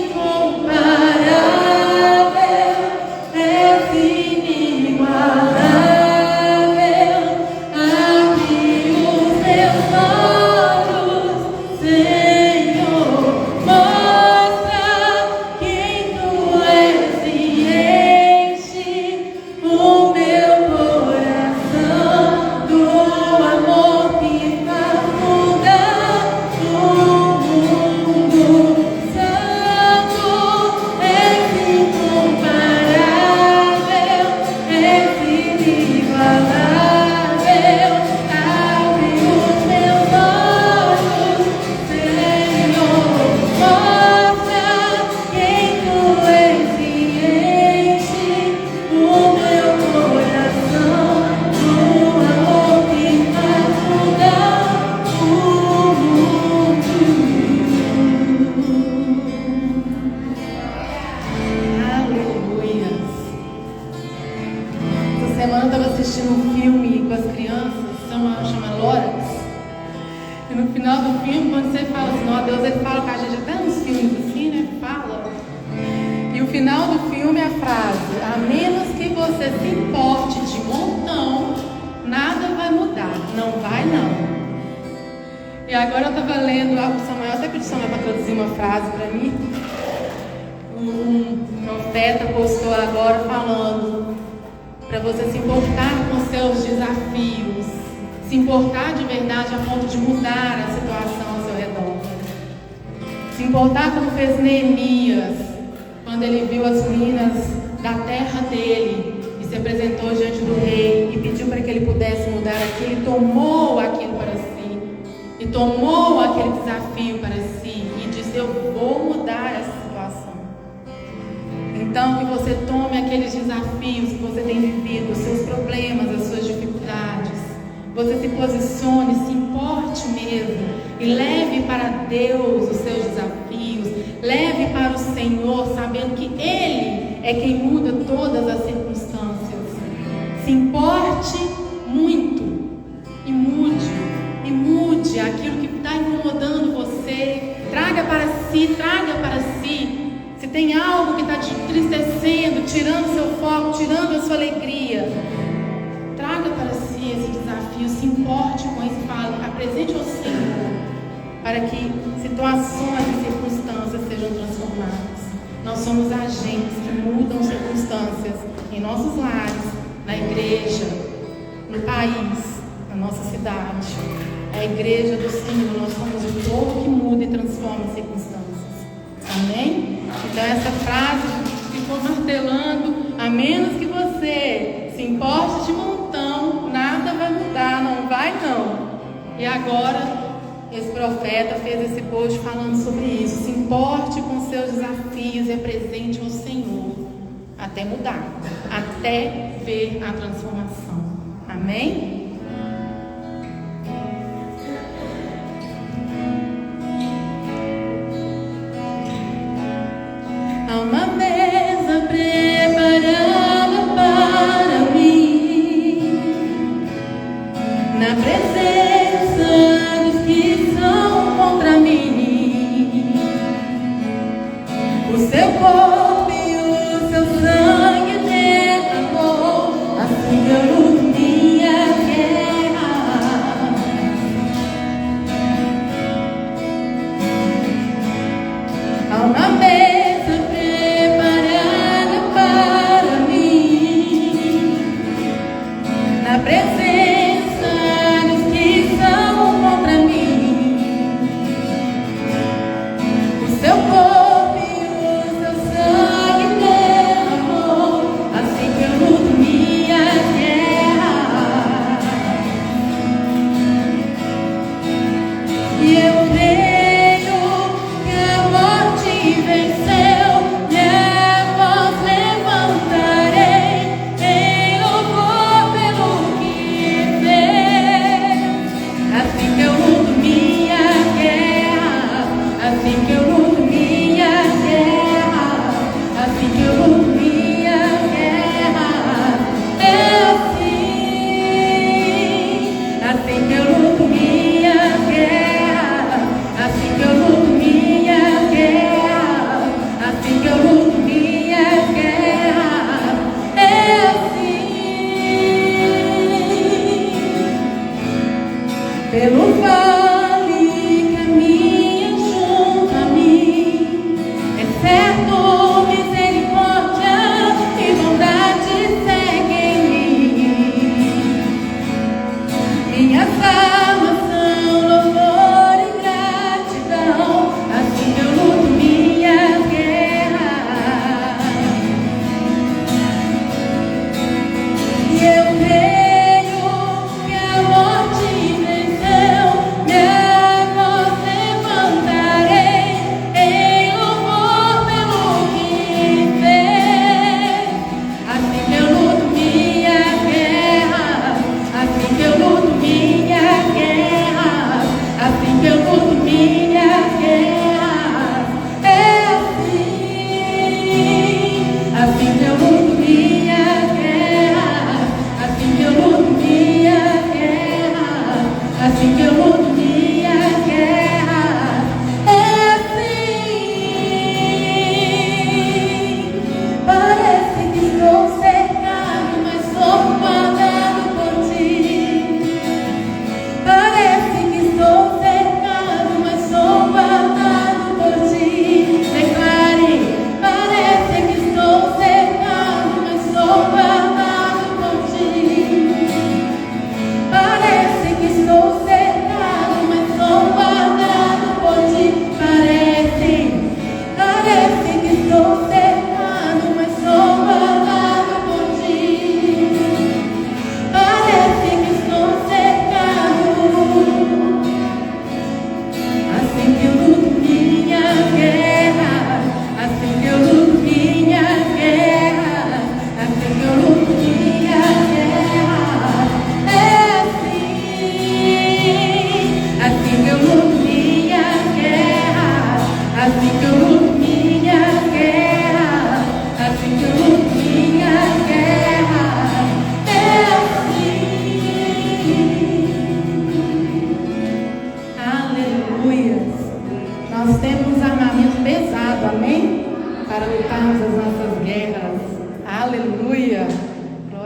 Incomparável, assistindo um filme com as crianças, chama Lorax. E no final do filme, quando você fala assim, ó, Deus, ele fala com a gente, até nos filmes assim, né? Fala. E o final do filme é a frase: a menos que você se importe de montão, nada vai mudar. Não vai, não. E agora eu estava lendo, o Samuel, até pedi Samuel para traduzir uma frase para mim. Um profeta postou agora falando para você se importar com seus desafios, se importar de verdade a ponto de mudar a situação ao seu redor. Se importar como fez Neemias, quando ele viu as ruínas da terra dele e se apresentou diante do rei e pediu para que ele pudesse mudar aquilo, ele tomou aquilo para si. E tomou aquele desafio para si e disse: eu vou mudar essa situação. Então, que você tome aqueles desafios que você tem vivido, os seus problemas, as suas dificuldades. Você se posicione, se importe mesmo e leve para Deus os seus desafios. Leve para o Senhor, sabendo que Ele é quem muda todas as circunstâncias. Se importe muito e mude aquilo que está incomodando você. Traga para si. Se tem algo que está te entristecendo, tirando seu foco, tirando a sua alegria, traga para si esse desafio. Se importe com isso, fale, apresente ao Senhor, para que situações e circunstâncias sejam transformadas. Nós somos agentes que mudam circunstâncias em nossos lares, na igreja, no país, na nossa cidade. A igreja do Senhor, nós somos o povo que muda e transforma circunstâncias. Amém? Então essa frase ficou martelando: a menos que você se importe de montão, nada vai mudar, não vai não. E agora esse profeta fez esse post falando sobre isso. Se importe com seus desafios e apresente ao Senhor até mudar, até ver a transformação. Amém? Há uma mesa preparada para mim, na presença dos que são contra mim. O seu corpo e o seu sangue derramou, assim eu luto minha guerra. Há uma mesa na presença dos que são contra mim. O seu corpo e o seu sangue derramou, assim que eu luto minha guerra. E eu creio que a morte venceu, e a voz levantarei em louvor pelo que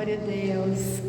Glória a Deus.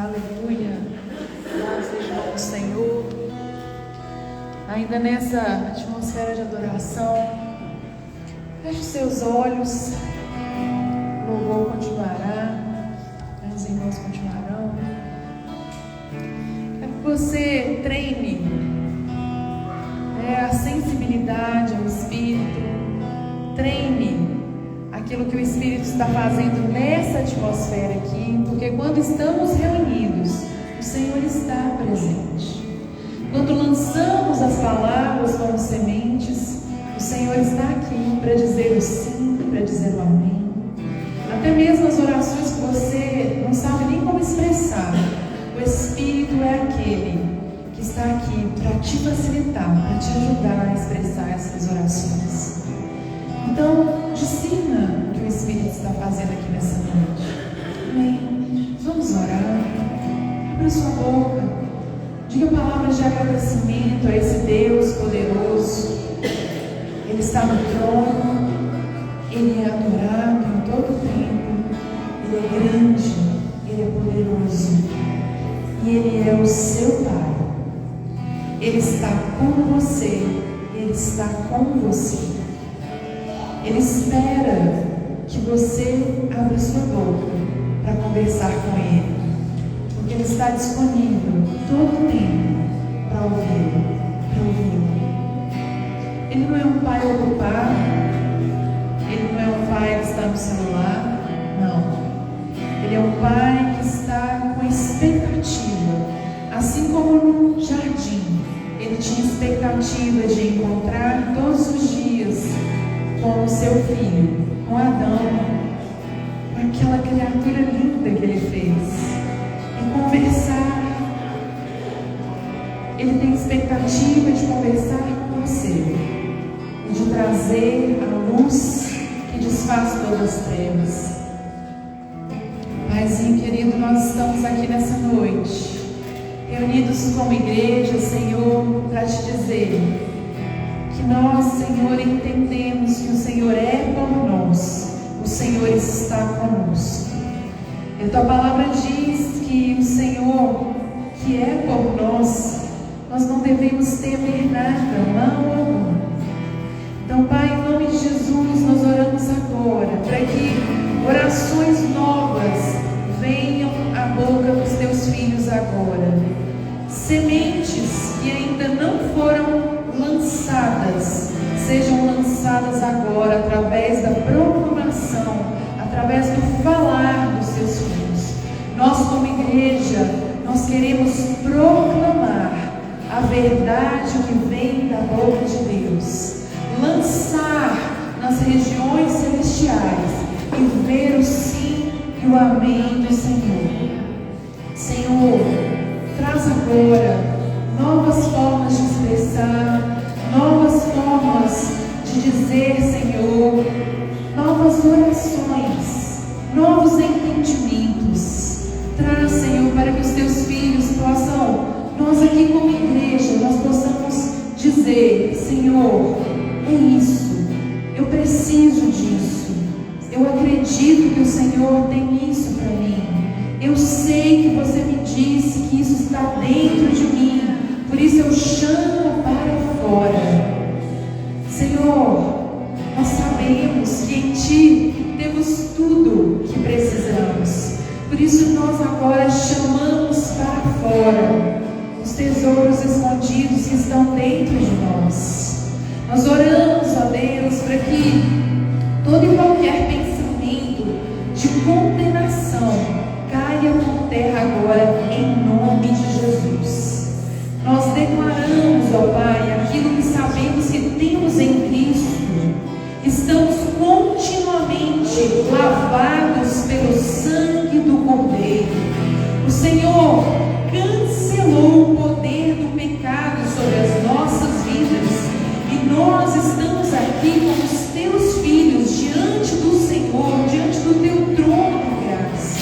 Aleluia. Louvado seja o nome do Senhor. Ainda nessa atmosfera de adoração, feche os seus olhos. O louvor continuará. Os irmãos continuarão. É que você treine a sensibilidade ao Espírito. Treine aquilo que o Espírito está fazendo nessa atmosfera aqui, porque quando estamos reunidos, o Senhor está presente. Quando lançamos as palavras como sementes, o Senhor está aqui para dizer o sim, para dizer o amém. Até mesmo as orações que você não sabe nem como expressar, o Espírito é aquele que está aqui para te facilitar, para te ajudar a expressar essas orações. Então, discirna o que o Espírito está fazendo aqui nessa noite. Amém? Vamos orar. Abra sua boca. Diga palavras de agradecimento a esse Deus poderoso. Ele está no trono. Ele é adorado em todo o tempo. Ele é grande. Ele é poderoso. E Ele é o seu Pai. Ele está com você. Ele está com você. Ele espera que você abra sua boca para conversar com Ele, porque Ele está disponível todo o tempo para ouvi-lo, Ele não é um pai ocupado, Ele não é um pai que está no celular, não. Ele é um pai que está com expectativa, assim como no jardim, Ele tinha expectativa de encontrar todos os dias com o seu filho, com Adão, com aquela criatura linda que Ele fez, e conversar. Ele tem expectativa de conversar com você e de trazer a luz que desfaz todas as trevas. Paizinho querido, nós estamos aqui nessa noite, reunidos como igreja, Senhor, para te dizer que nós, Senhor, entendemos que o Senhor é por nós, o Senhor está conosco. E a tua palavra diz que o Senhor, que é por nós não devemos temer nada, mal algum. Então, Pai, em nome de Jesus, nós oramos agora para que orações novas venham à boca dos teus filhos agora. Sementes que ainda não foram lançadas, sejam lançadas agora através da proclamação, através do falar dos seus filhos. Nós como igreja, nós queremos proclamar a verdade que vem da boca de Deus, lançar nas regiões celestiais e ver o sim e o amém do Senhor. Senhor, traz agora novas formas de expressar, novas formas de dizer, Senhor, novas orações, novos entendimentos. Traz, Senhor, para que os teus filhos possam, nós aqui como igreja, nós possamos dizer, Senhor, é isso, eu preciso disso, eu acredito que o Senhor tem isso para mim, eu sei que você me disse que isso está dentro de mim, por isso eu chamo para fora. Senhor, nós sabemos que em Ti temos tudo que precisamos, por isso nós agora chamamos para fora os tesouros escondidos que estão dentro de nós. Nós oramos, ó Deus, para que todo e qualquer pensamento de condenação caia por terra agora, em nome de Jesus. Nós declaramos, ó Pai, aquilo que sabemos que temos em Cristo. Estamos continuamente lavados pelo sangue do Cordeiro. O Senhor cancelou o poder do pecado sobre as nossas vidas, e nós estamos aqui como os teus filhos diante do Senhor, diante do teu trono de graça.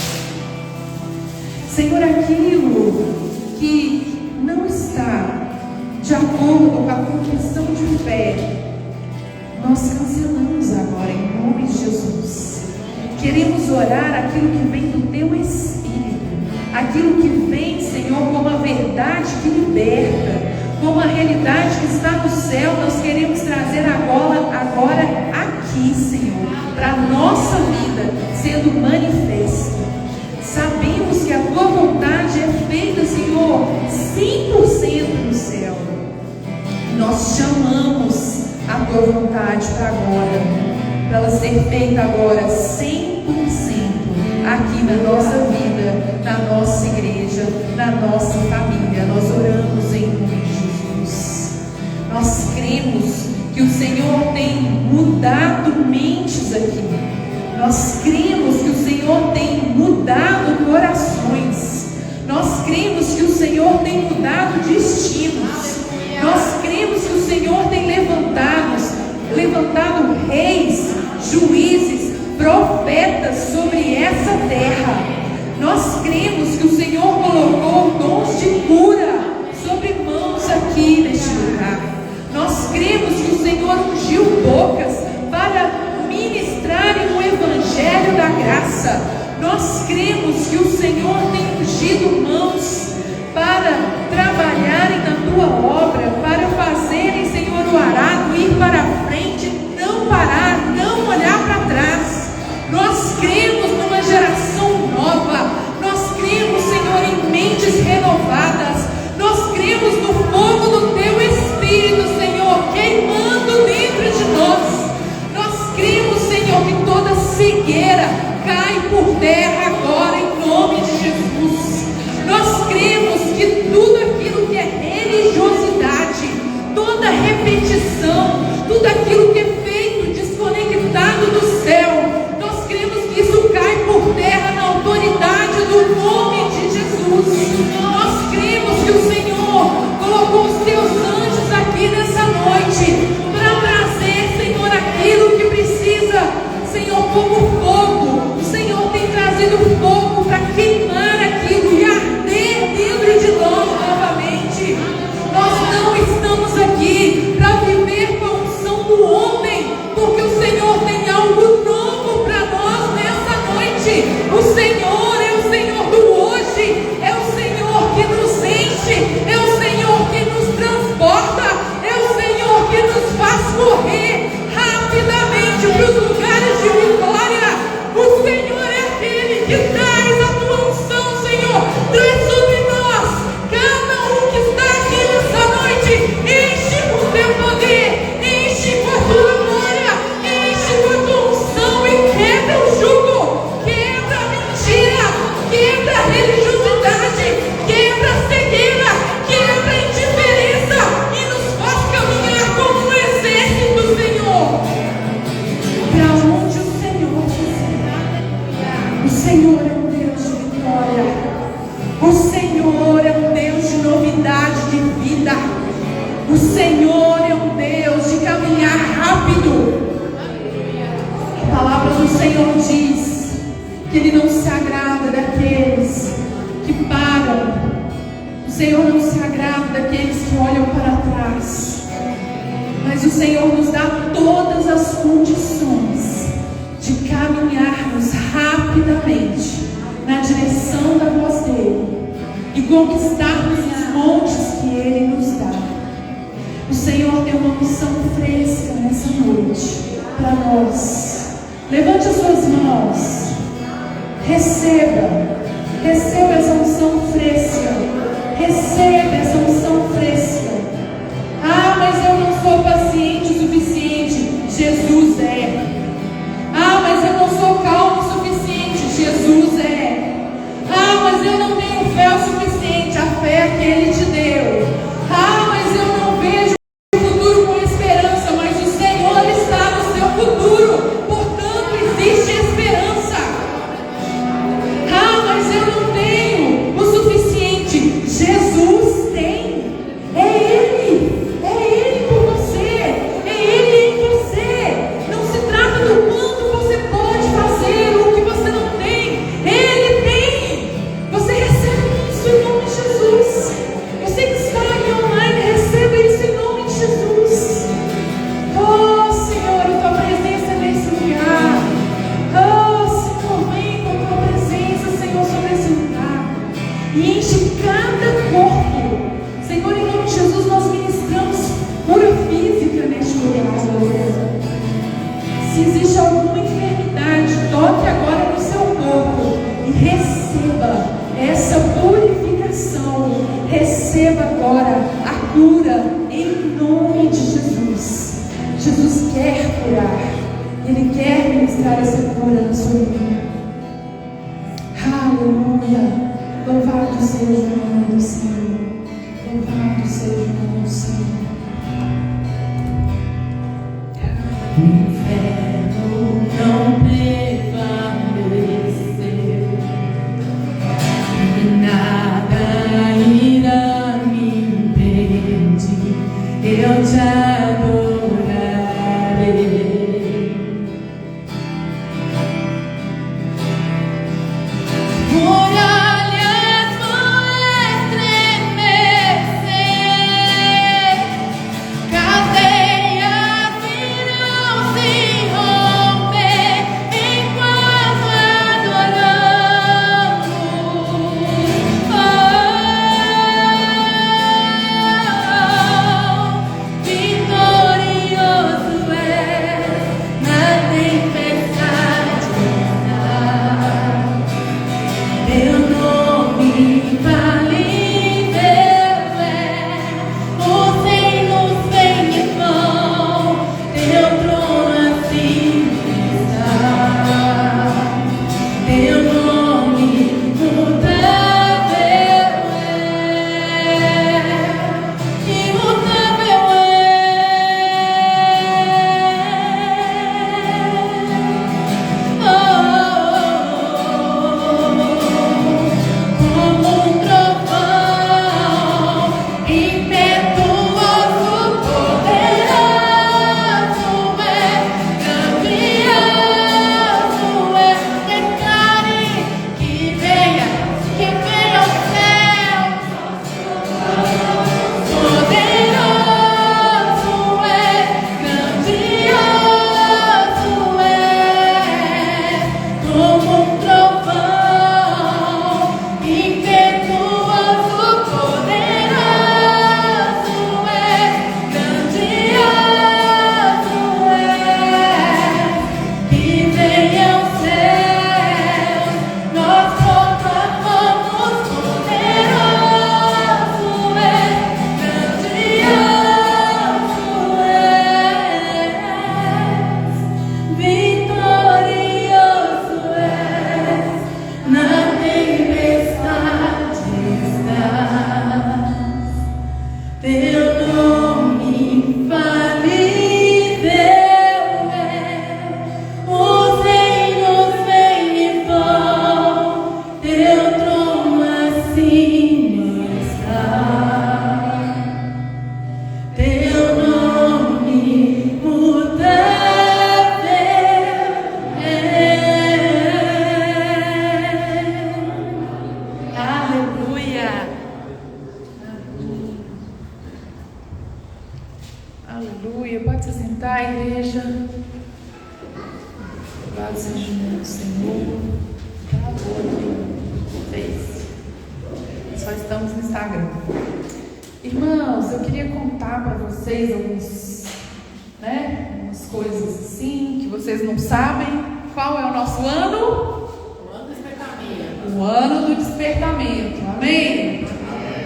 Senhor, aquilo que não está de acordo com a confissão de fé, nós cancelamos agora em nome de Jesus. Queremos orar aquilo que vem do teu Espírito, aquilo que vem, Senhor, como a verdade que liberta, como a realidade que está no céu, nós queremos trazer agora aqui, Senhor, para a nossa vida, sendo manifesta. Sabemos que a Tua vontade é feita, Senhor, 100% no céu. Nós chamamos a Tua vontade para agora, para ela ser feita agora 100% aqui na nossa vida, na nossa igreja, na nossa família. Nós oramos em nome de Jesus. Nós cremos que o Senhor tem mudado mentes aqui. Nós cremos que o Senhor tem mudado corações. Nós cremos que o Senhor tem mudado destinos. Nós cremos que o Senhor tem levantado reis, juízes, profetas sobre essa terra. Nós cremos que o Senhor colocou dons de cura sobre mãos aqui neste lugar. Nós cremos que o Senhor ungiu bocas para ministrarem o evangelho da graça. Nós cremos que o Senhor tem ungido mãos para trabalharem na Tua obra, para fazerem, Senhor, o arado ir para frente, não parar, não olhar para trás. Nós cremos numa geração nova. Nós cremos, Senhor, em mentes renovadas. Nós cremos no fogo do Teu Espírito, Senhor, queimando dentro de nós. Nós cremos, Senhor, que toda cegueira cai por terra agora, em nome de Jesus. Nós cremos que tudo aquilo que é religiosidade, toda repetição, tudo aquilo que é feito desconectado do céu, nós cremos que isso cai por terra na autoridade do nome de Jesus. Nós cremos que o Senhor colocou os Teus anjos aqui nessa noite para trazer, Senhor, aquilo que precisa, Senhor, como fogo. O Senhor tem trazido fogo para queimar aquilo e arder dentro de nós novamente. Nós não estamos aqui para viver com a unção do homem, porque o Senhor tem algo novo para nós nessa noite. O Senhor é o Senhor do hoje, é o Senhor que nos enche, é o Senhor que nos transporta, é o Senhor que nos faz correr rapidamente para os lugares de vitória. O Senhor é aquele que traz a Tua unção, Senhor, traz sobre nós. Cada um que está aqui nessa noite, enche com o Teu poder, enche com a Tua glória, enche com a Tua unção e quebra o jugo, quebra a mentira, quebra a religiosidade, quebra a cegueira, quebra a indiferença e nos faz caminhar como um exército, Senhor, para onde o Senhor quiser. O Senhor é um Deus de vitória. O Senhor é um Deus de novidade de vida. O Senhor é um Deus de caminhar rápido. A palavra do Senhor diz que Ele não se agrada daqueles que param. O Senhor não se agrada daqueles que olham para trás. Mas o Senhor nos dá todas as condições de caminharmos rapidamente na direção da voz dEle e conquistarmos os montes que Ele nos dá. O Senhor tem uma unção fresca nessa noite para nós. Levante as suas mãos. Receba essa unção fresca. Receba essa unção fresca. Ah, mas eu não sou paciente o suficiente. Jesus é. Ah, mas eu não sou calmo o suficiente. Jesus é. Ah, mas eu não tenho fé o suficiente. A fé que Ele te deu. Ah, mas eu não vejo o futuro com esperança. Mas o Senhor está no seu futuro. Portanto, existe esperança. Ah, mas eu não tenho o suficiente. Jesus tem. É Ele por você. É Ele em você. Não se trata do quanto você pode fazer, o que você não tem. Ele tem. Você recebe isso em nome de Jesus. ministrar essa cura sobre mim. Aleluia. Louvado seja o nome do Senhor. Louvado seja o nome do Senhor. O inferno não prevaleceu, e nada irá me impedir, eu te adorarei. Umas coisas assim que vocês não sabem. Qual é o nosso ano? O ano do despertamento. O ano do despertamento. Amém?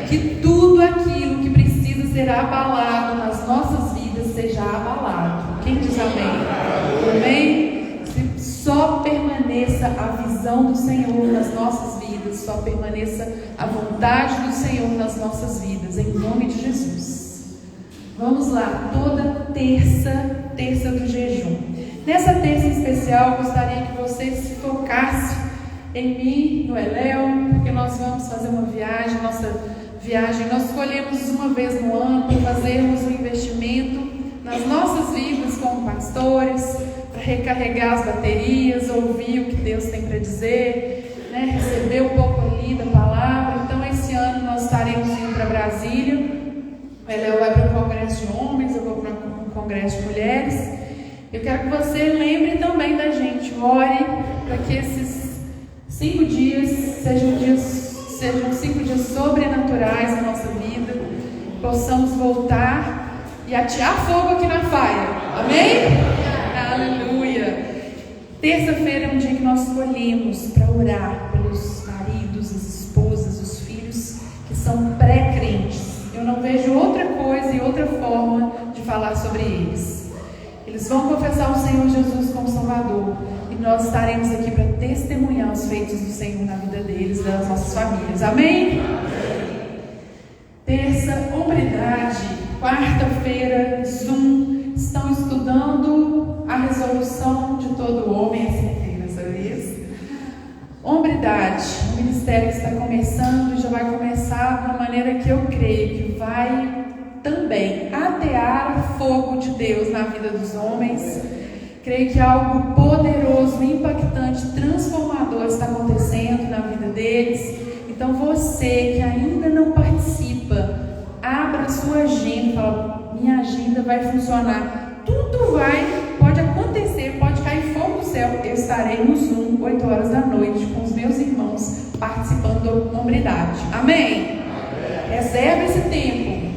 Que tudo aquilo que precisa ser abalado nas nossas vidas seja abalado. Quem diz amém? Amém? Que só permaneça a visão do Senhor nas nossas vidas, só permaneça a vontade do Senhor nas nossas vidas, em nome de Jesus. Vamos lá, toda terça do jejum. Nessa terça especial, eu gostaria que vocês se focassem em mim, no Eléu, porque nós vamos fazer uma viagem. Nossa viagem, nós escolhemos uma vez no ano para fazermos um investimento nas nossas vidas como pastores, para recarregar as baterias, ouvir o que Deus tem para dizer, receber um pouco ali da palavra. Então, esse ano nós estaremos indo para Brasília. O Eléu vai para um congresso de homens, eu vou para um congresso de mulheres. Eu quero que você lembre também da gente, ore para que esses 5 dias sejam 5 dias sobrenaturais na nossa vida, possamos voltar e atear fogo aqui na faia. Amém? Aleluia! Terça-feira é um dia que nós escolhemos para orar pelos maridos, as esposas, os filhos que são pré-crentes. Eu não vejo outra coisa e outra forma de falar sobre eles. Eles vão confessar o Senhor Jesus como Salvador. E nós estaremos aqui para testemunhar os feitos do Senhor na vida deles, das nossas famílias. Amém? Terça, hombridade. Quarta-feira, Zoom. Estão estudando a resolução de todo homem. Acertei nessa vez. Hombridade. O ministério está começando e já vai começar de uma maneira que eu creio que vai também atear fogo de Deus na vida dos homens. Creio que algo poderoso, impactante, transformador está acontecendo na vida deles. Então você que ainda não participa, abra sua agenda, fala, minha agenda vai funcionar. Tudo pode acontecer, pode cair fogo do céu. Eu estarei no Zoom, 8 horas da noite, com os meus irmãos, participando da hombridade. Amém? Reserva esse tempo.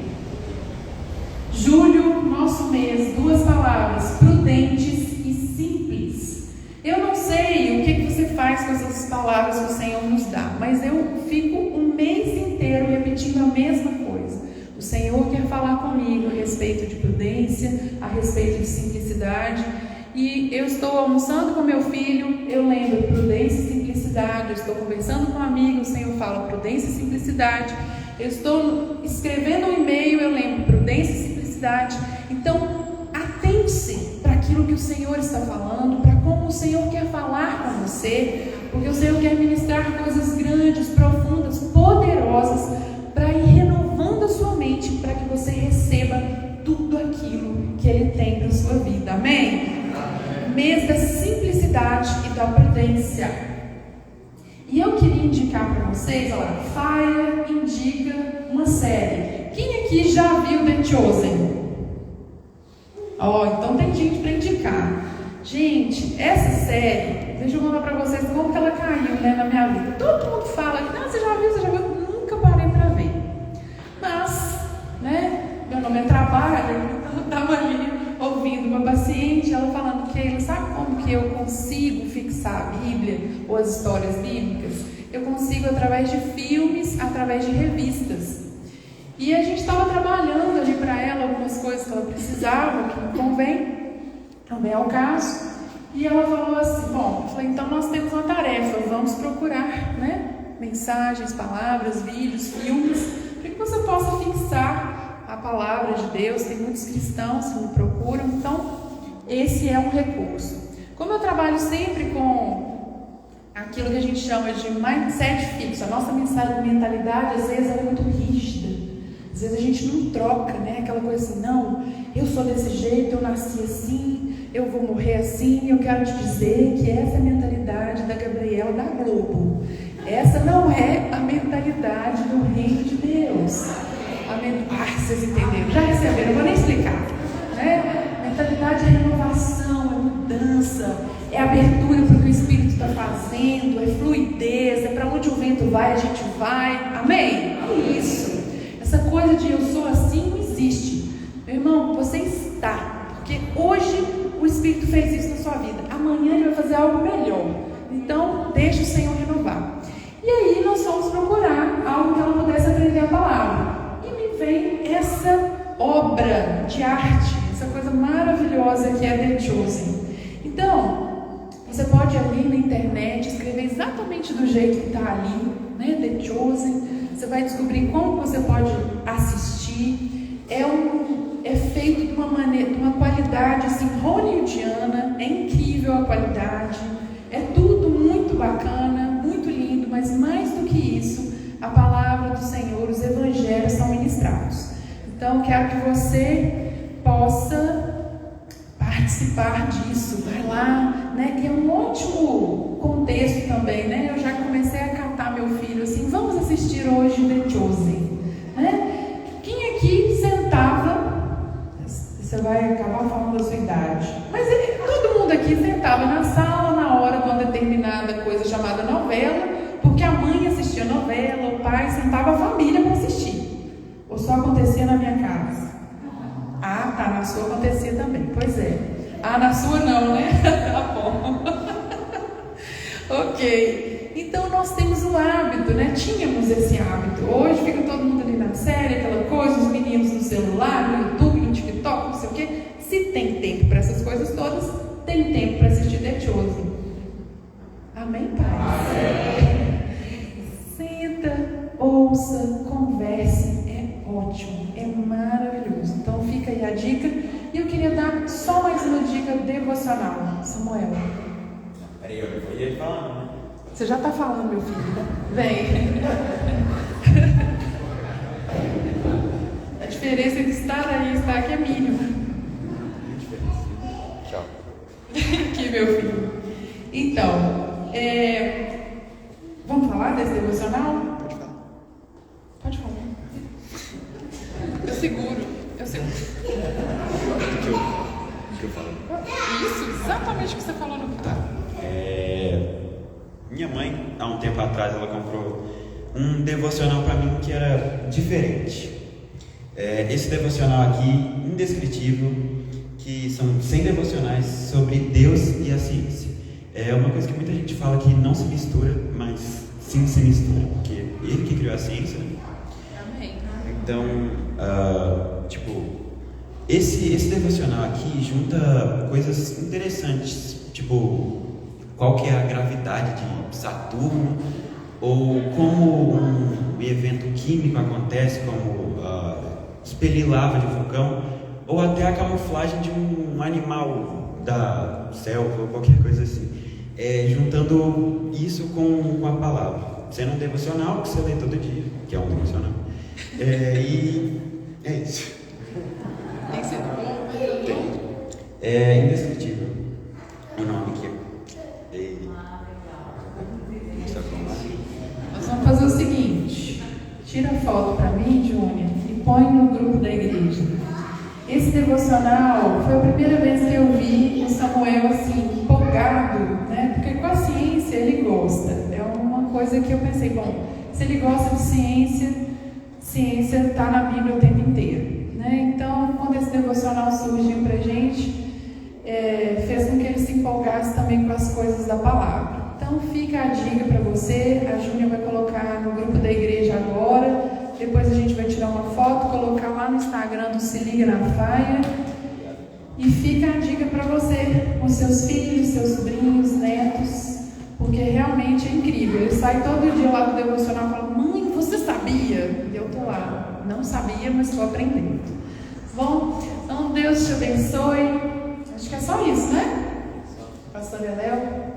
Julho, nosso mês, 2 palavras, prudentes e simples. Eu não sei o que você faz com essas palavras que o Senhor nos dá, mas eu fico um mês inteiro repetindo a mesma coisa. O Senhor quer falar comigo a respeito de prudência, a respeito de simplicidade. E eu estou almoçando com meu filho, eu lembro prudência e simplicidade. Eu estou conversando com um amigo, o Senhor fala prudência e simplicidade. Eu estou escrevendo um e-mail, eu lembro prudência e simplicidade. Então, atente-se para aquilo que o Senhor está falando, para como o Senhor quer falar com você, porque o Senhor quer ministrar coisas grandes, profundas, poderosas, para ir renovando a sua mente, para que você receba tudo aquilo que Ele tem para a sua vida. Amém? Mês da simplicidade e da prudência. E eu queria indicar para vocês, olha, Faia indica uma série. Quem aqui já viu The Chosen? Então tem gente para indicar. Gente, essa série, deixa eu contar para vocês como que ela caiu, na minha vida. Todo mundo fala, não, você já viu? Eu nunca parei para ver. Mas, meu nome é trabalho, eu estava ali ouvindo uma paciente, ela falando que, sabe como que eu consigo fixar a Bíblia ou as histórias bíblicas? Eu consigo através de filmes, através de revistas. E a gente estava trabalhando ali para ela algumas coisas que ela precisava, que não convém ao caso. E ela falou assim, eu falei, então nós temos uma tarefa, vamos procurar, mensagens, palavras, vídeos, filmes, para que você possa fixar a palavra de Deus. Tem muitos cristãos que me procuram, então esse é um recurso. Como eu trabalho sempre com aquilo que a gente chama de mindset fixo, a nossa mentalidade às vezes é muito rígida, às vezes a gente não troca, aquela coisa assim, não, eu sou desse jeito, eu nasci assim, eu vou morrer assim. Eu quero te dizer que essa é a mentalidade da Gabriela da Globo. Essa não é a mentalidade do reino de Deus. Vocês entenderam, já receberam, eu vou nem explicar. Mentalidade é renovação, é mudança, é abertura para o que o Espírito está fazendo, é fluidez, é para onde o vento vai, a gente vai. Amém? É isso. Essa coisa de eu sou assim não existe. Meu irmão, você está, porque hoje o Espírito fez isso na sua vida, amanhã Ele vai fazer algo melhor. Então, deixa o Senhor renovar. E aí nós fomos procurar algo que ela pudesse aprender a palavra. Vem essa obra de arte, essa coisa maravilhosa que é The Chosen. Então, você pode ir ali na internet, escrever exatamente do jeito que está ali, The Chosen. Você vai descobrir como você pode assistir. É feito de uma maneira, de uma qualidade assim, hollywoodiana, é incrível a qualidade, é tudo muito bacana, muito lindo, mas mais do que isso, a palavra do Senhor, os evangelhos são ministrados. Então, quero que você possa participar disso. Vai lá, E é um ótimo contexto também, Eu já comecei a catar meu filho assim, vamos assistir hoje The Chosen, Quem aqui sentava, você vai acabar falando da sua idade, mas todo mundo aqui sentava na sala na hora de uma determinada coisa chamada novela, porque a mãe assistia novela, o pai sentava a família para assistir. Ou só acontecia na minha casa? Tá, na sua acontecia também. Pois é. Na sua não, Tá bom. Ok. Então nós temos o hábito, Tínhamos esse hábito. Hoje fica todo mundo ali na série, aquela coisa, os meninos no celular, no YouTube, no TikTok, não sei o quê. Se tem tempo para essas coisas todas, tem tempo para assistir The Chosen. Amém, Pai? Senta, ouça, converse, é ótimo, é maravilhoso. Então fica aí a dica. E eu queria dar só mais uma dica devocional, Samuel. Peraí, eu não vou ir falando, né? Você já está falando, meu filho? Vem. A diferença entre estar aí e estar aqui é mínima. Tchau. Aqui, meu filho. Então, vamos falar desse devocional? Pode falar. Pode falar. Eu seguro. O que eu falo? Isso, exatamente o que você falou no Tá. Minha mãe, há um tempo atrás, ela comprou um devocional para mim que era diferente. Esse devocional aqui, indescritível, que são 100 devocionais sobre Deus e a ciência. É uma coisa que muita gente fala que não se mistura, mas sim se mistura, porque ele que criou a ciência, né? Amém. Então, esse devocional aqui junta coisas interessantes, tipo, qual que é a gravidade de Saturno, ou como um evento químico acontece, como expelir lava de vulcão, ou até a camuflagem de um animal da selva, ou qualquer coisa assim. Juntando isso com a palavra, sendo um devocional que você lê todo dia, que é um devocional. E é isso. Tem que ser bom. É indescritível o nome aqui. Nós vamos fazer o seguinte: tira a foto para mim, Júnior, e põe no grupo da igreja. Esse devocional foi a primeira vez que eu vi o Samuel assim, empolgado, né? Porque com a ciência ele gosta. É uma coisa que eu pensei, bom, se ele gosta de ciência está na Bíblia o tempo inteiro, né? Então, quando esse devocional surgiu para a gente, fez com que ele se empolgasse também com as coisas da palavra. Então fica a dica para você. A Júnia vai colocar no grupo da igreja agora. Depois a gente vai tirar uma foto, colocar lá no Instagram do Se Liga na Faia. E fica a dica para você, com seus filhos, seus sobrinhos, netos, porque realmente é incrível. Ele sai todo dia lá do devocional e fala: mãe, você sabia? E eu tô lá, não sabia, mas estou aprendendo. Bom, então Deus te abençoe. Acho que é só isso, né? Pastor Eléo?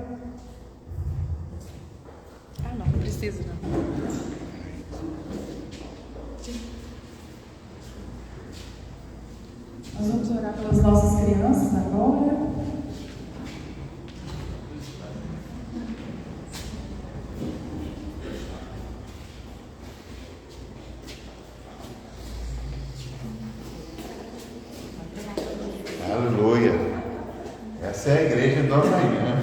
Não precisa não. Nós vamos orar pelas nossas crianças agora. Aleluia. Essa é a igreja do amanhã,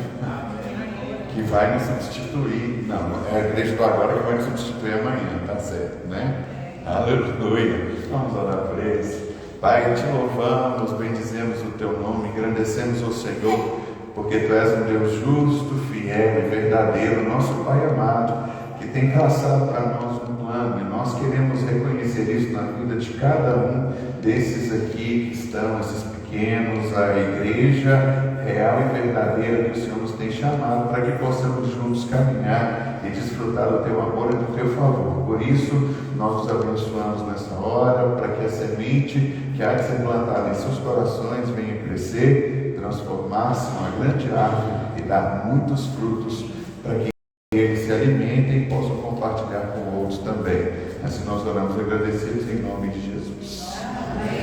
que vai nos substituir. Não, é a igreja do agora que vai nos substituir amanhã, tá certo, né? Aleluia. Vamos orar por eles. Pai, te louvamos, bendizemos o teu nome, engrandecemos o Senhor, porque tu és um Deus justo, fiel e verdadeiro, nosso Pai amado, que tem traçado para nós um plano, e nós queremos reconhecer isso na vida de cada um desses aqui que estão, esses pequenos, a igreja real e verdadeira que o Senhor nos tem chamado, para que possamos juntos caminhar e desfrutar do teu amor e do teu favor. Por isso, nós os abençoamos nessa hora, para que a semente que há de ser plantada em seus corações venha crescer, transformar-se numa grande árvore e dar muitos frutos, para que eles se alimentem e possam compartilhar com outros também. Assim nós oramos agradecidos em nome de Jesus.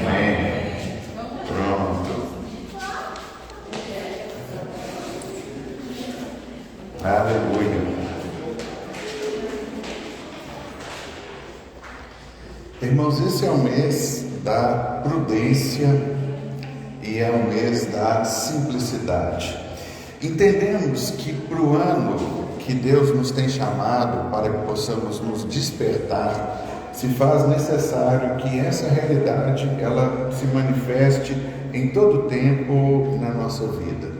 Amém. Pronto. Aleluia. Irmãos, esse é o mês da prudência e é o mês da simplicidade. Entendemos que para o ano que Deus nos tem chamado para que possamos nos despertar, se faz necessário que essa realidade ela se manifeste em todo o tempo na nossa vida.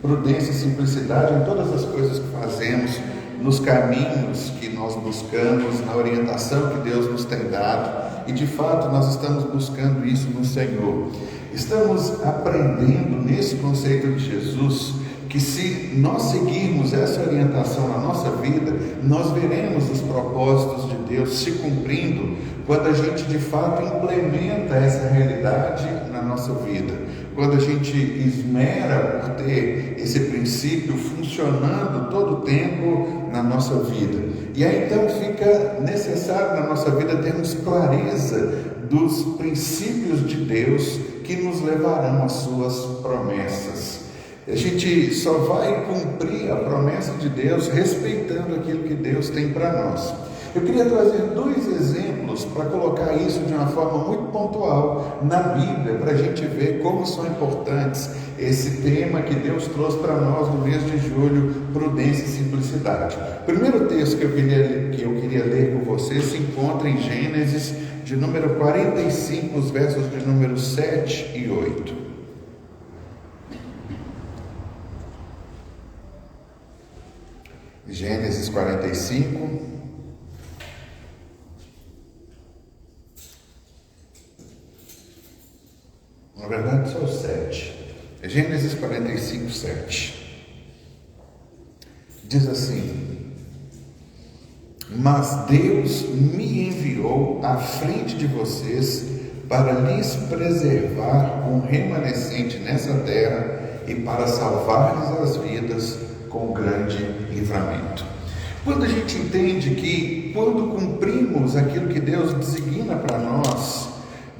Prudência e simplicidade em todas as coisas que fazemos, nos caminhos que nós buscamos, na orientação que Deus nos tem dado, e de fato nós estamos buscando isso no Senhor. Estamos aprendendo nesse conceito de Jesus que se nós seguirmos essa orientação na nossa vida, nós veremos os propósitos de Deus se cumprindo quando a gente de fato implementa essa realidade na nossa vida, quando a gente esmera por ter esse princípio funcionando todo o tempo na nossa vida. E aí então fica necessário na nossa vida termos clareza dos princípios de Deus que nos levarão às suas promessas. A gente só vai cumprir a promessa de Deus respeitando aquilo que Deus tem para nós. Eu queria trazer 2 exemplos para colocar isso de uma forma muito pontual na Bíblia, para a gente ver como são importantes esse tema que Deus trouxe para nós no mês de julho, prudência e simplicidade. O primeiro texto que eu queria ler com vocês se encontra em Gênesis, de número 45, os versos de número 7 e 8. Gênesis 45, na verdade só o 7, Gênesis 45, 7, diz assim: mas Deus me enviou à frente de vocês para lhes preservar um remanescente nessa terra e para salvar-lhes as vidas com grande livramento. Quando a gente entende que quando cumprimos aquilo que Deus designa para nós,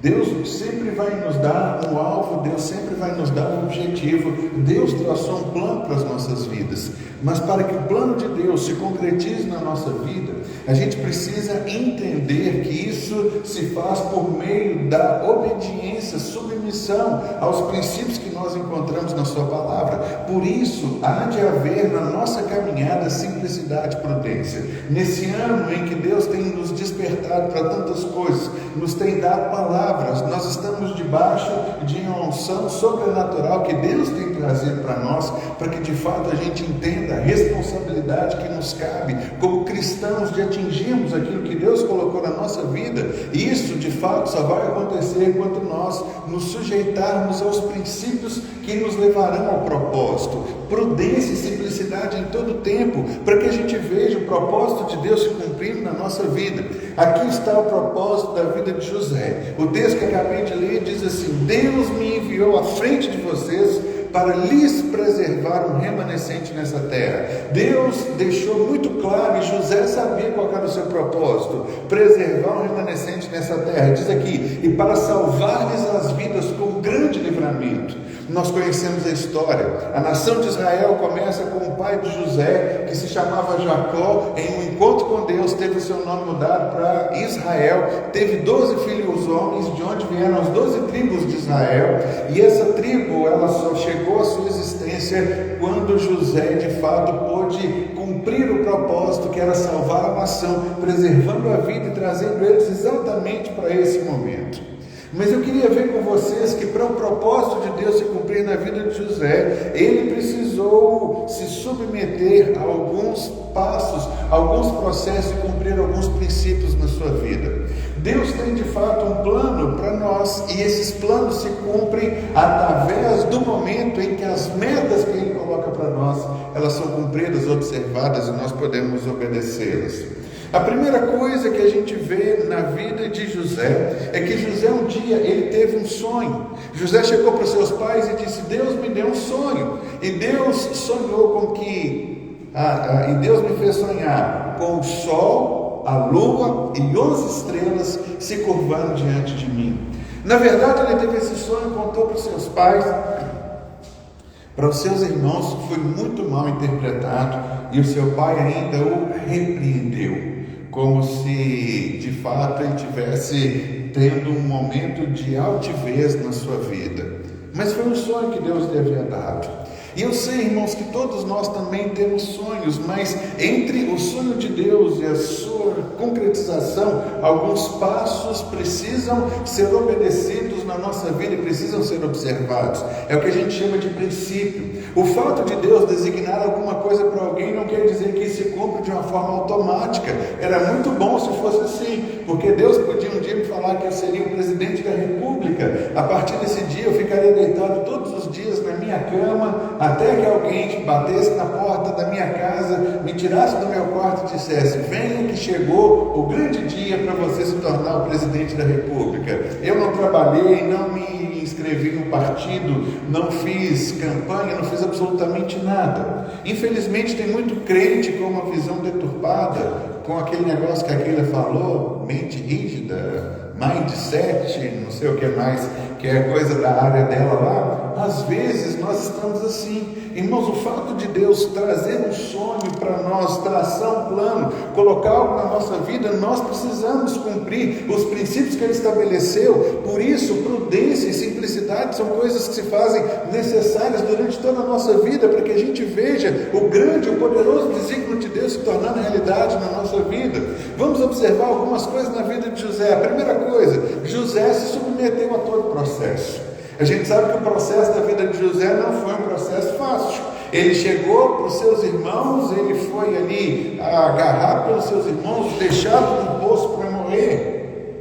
Deus sempre vai nos dar um alvo, Deus sempre vai nos dar um objetivo. Deus traçou um plano para as nossas vidas, mas para que o plano de Deus se concretize na nossa vida, a gente precisa entender que isso se faz por meio da obediência, submissão aos princípios que nós encontramos na sua palavra. Por isso, há de haver na nossa caminhada simplicidade e prudência. Nesse ano em que Deus tem nos despertado para tantas coisas, nos tem dado palavras, nós estamos debaixo de uma unção sobrenatural que Deus tem trazido para nós, para que de fato a gente entenda a responsabilidade que nos cabe como cristãos de atingirmos aquilo que Deus colocou na nossa vida. E isso de fato só vai acontecer quando nós nos sujeitarmos aos princípios que nos levarão ao propósito. Prudência e simplicidade em todo o tempo, para que a gente veja o propósito de Deus se cumprindo na nossa vida. Aqui está o propósito da vida de José. O texto que acabei de ler diz assim: Deus me enviou à frente de vocês para lhes preservar um remanescente nessa terra. Deus deixou muito claro, e José sabia qual era o seu propósito: preservar um remanescente nessa terra. Diz aqui: e para salvar-lhes as vidas com grande livramento. Nós conhecemos a história. A nação de Israel começa com o pai de José, que se chamava Jacó. Em um encontro com Deus, teve o seu nome mudado para Israel. Teve 12 filhos homens, de onde vieram as 12 tribos de Israel. E essa tribo, ela só chegou à sua existência quando José, de fato, pôde cumprir o propósito, que era salvar a nação, preservando a vida e trazendo eles exatamente para esse momento. Mas eu queria ver com vocês que para o propósito de Deus se cumprir na vida de José, ele precisou se submeter a alguns passos, alguns processos e cumprir alguns princípios na sua vida. Deus tem de fato um plano para nós, e esses planos se cumprem através do momento em que as metas que Ele coloca para nós, elas são cumpridas, observadas, e nós podemos obedecê-las. A primeira coisa que a gente vê na vida de José é que José um dia ele teve um sonho. José chegou para os seus pais e disse: Deus me deu um sonho. E Deus sonhou com que e Deus me fez sonhar com o sol, a lua e 11 estrelas se curvando diante de mim. Na verdade, ele teve esse sonho, contou para os seus pais. Para os seus irmãos foi muito mal interpretado, e o seu pai ainda o repreendeu, como se de fato ele tivesse tendo um momento de altivez na sua vida. Mas foi um sonho que Deus lhe havia dado. E eu sei, irmãos, que todos nós também temos sonhos, mas entre o sonho de Deus e a sua concretização, alguns passos precisam ser obedecidos na nossa vida e precisam ser observados. É o que a gente chama de princípio. O fato de Deus designar alguma coisa para alguém não quer dizer que isso se cumpre de uma forma automática. Era muito bom se fosse assim, porque Deus podia um dia me falar que eu seria o presidente da República. A partir desse dia eu ficaria deitado todos os dias na minha cama, até que alguém batesse na porta da minha casa, me tirasse do meu quarto e dissesse: venha que chegou o grande dia para você se tornar o presidente da República. Eu não trabalhei, não me inscrevi no partido, não fiz campanha, não fiz absolutamente nada. Infelizmente tem muito crente com uma visão deturpada, com aquele negócio que a Keila falou, mente rígida, mindset, não sei o que mais, que é coisa da área dela lá. Às vezes nós estamos assim. Irmãos, o fato de Deus trazer um sonho para nós, traçar um plano, colocar algo na nossa vida, nós precisamos cumprir os princípios que Ele estabeleceu. Por isso, prudência e simplicidade são coisas que se fazem necessárias durante toda a nossa vida, para que a gente veja o grande, o poderoso desígnio de Deus se tornando realidade na nossa vida. Vamos observar algumas coisas na vida de José. A primeira coisa, José se submeteu a todo o processo. A gente sabe que o processo da vida de José não foi um processo fácil. Ele chegou para os seus irmãos, ele foi ali agarrado pelos seus irmãos, deixado no poço para morrer.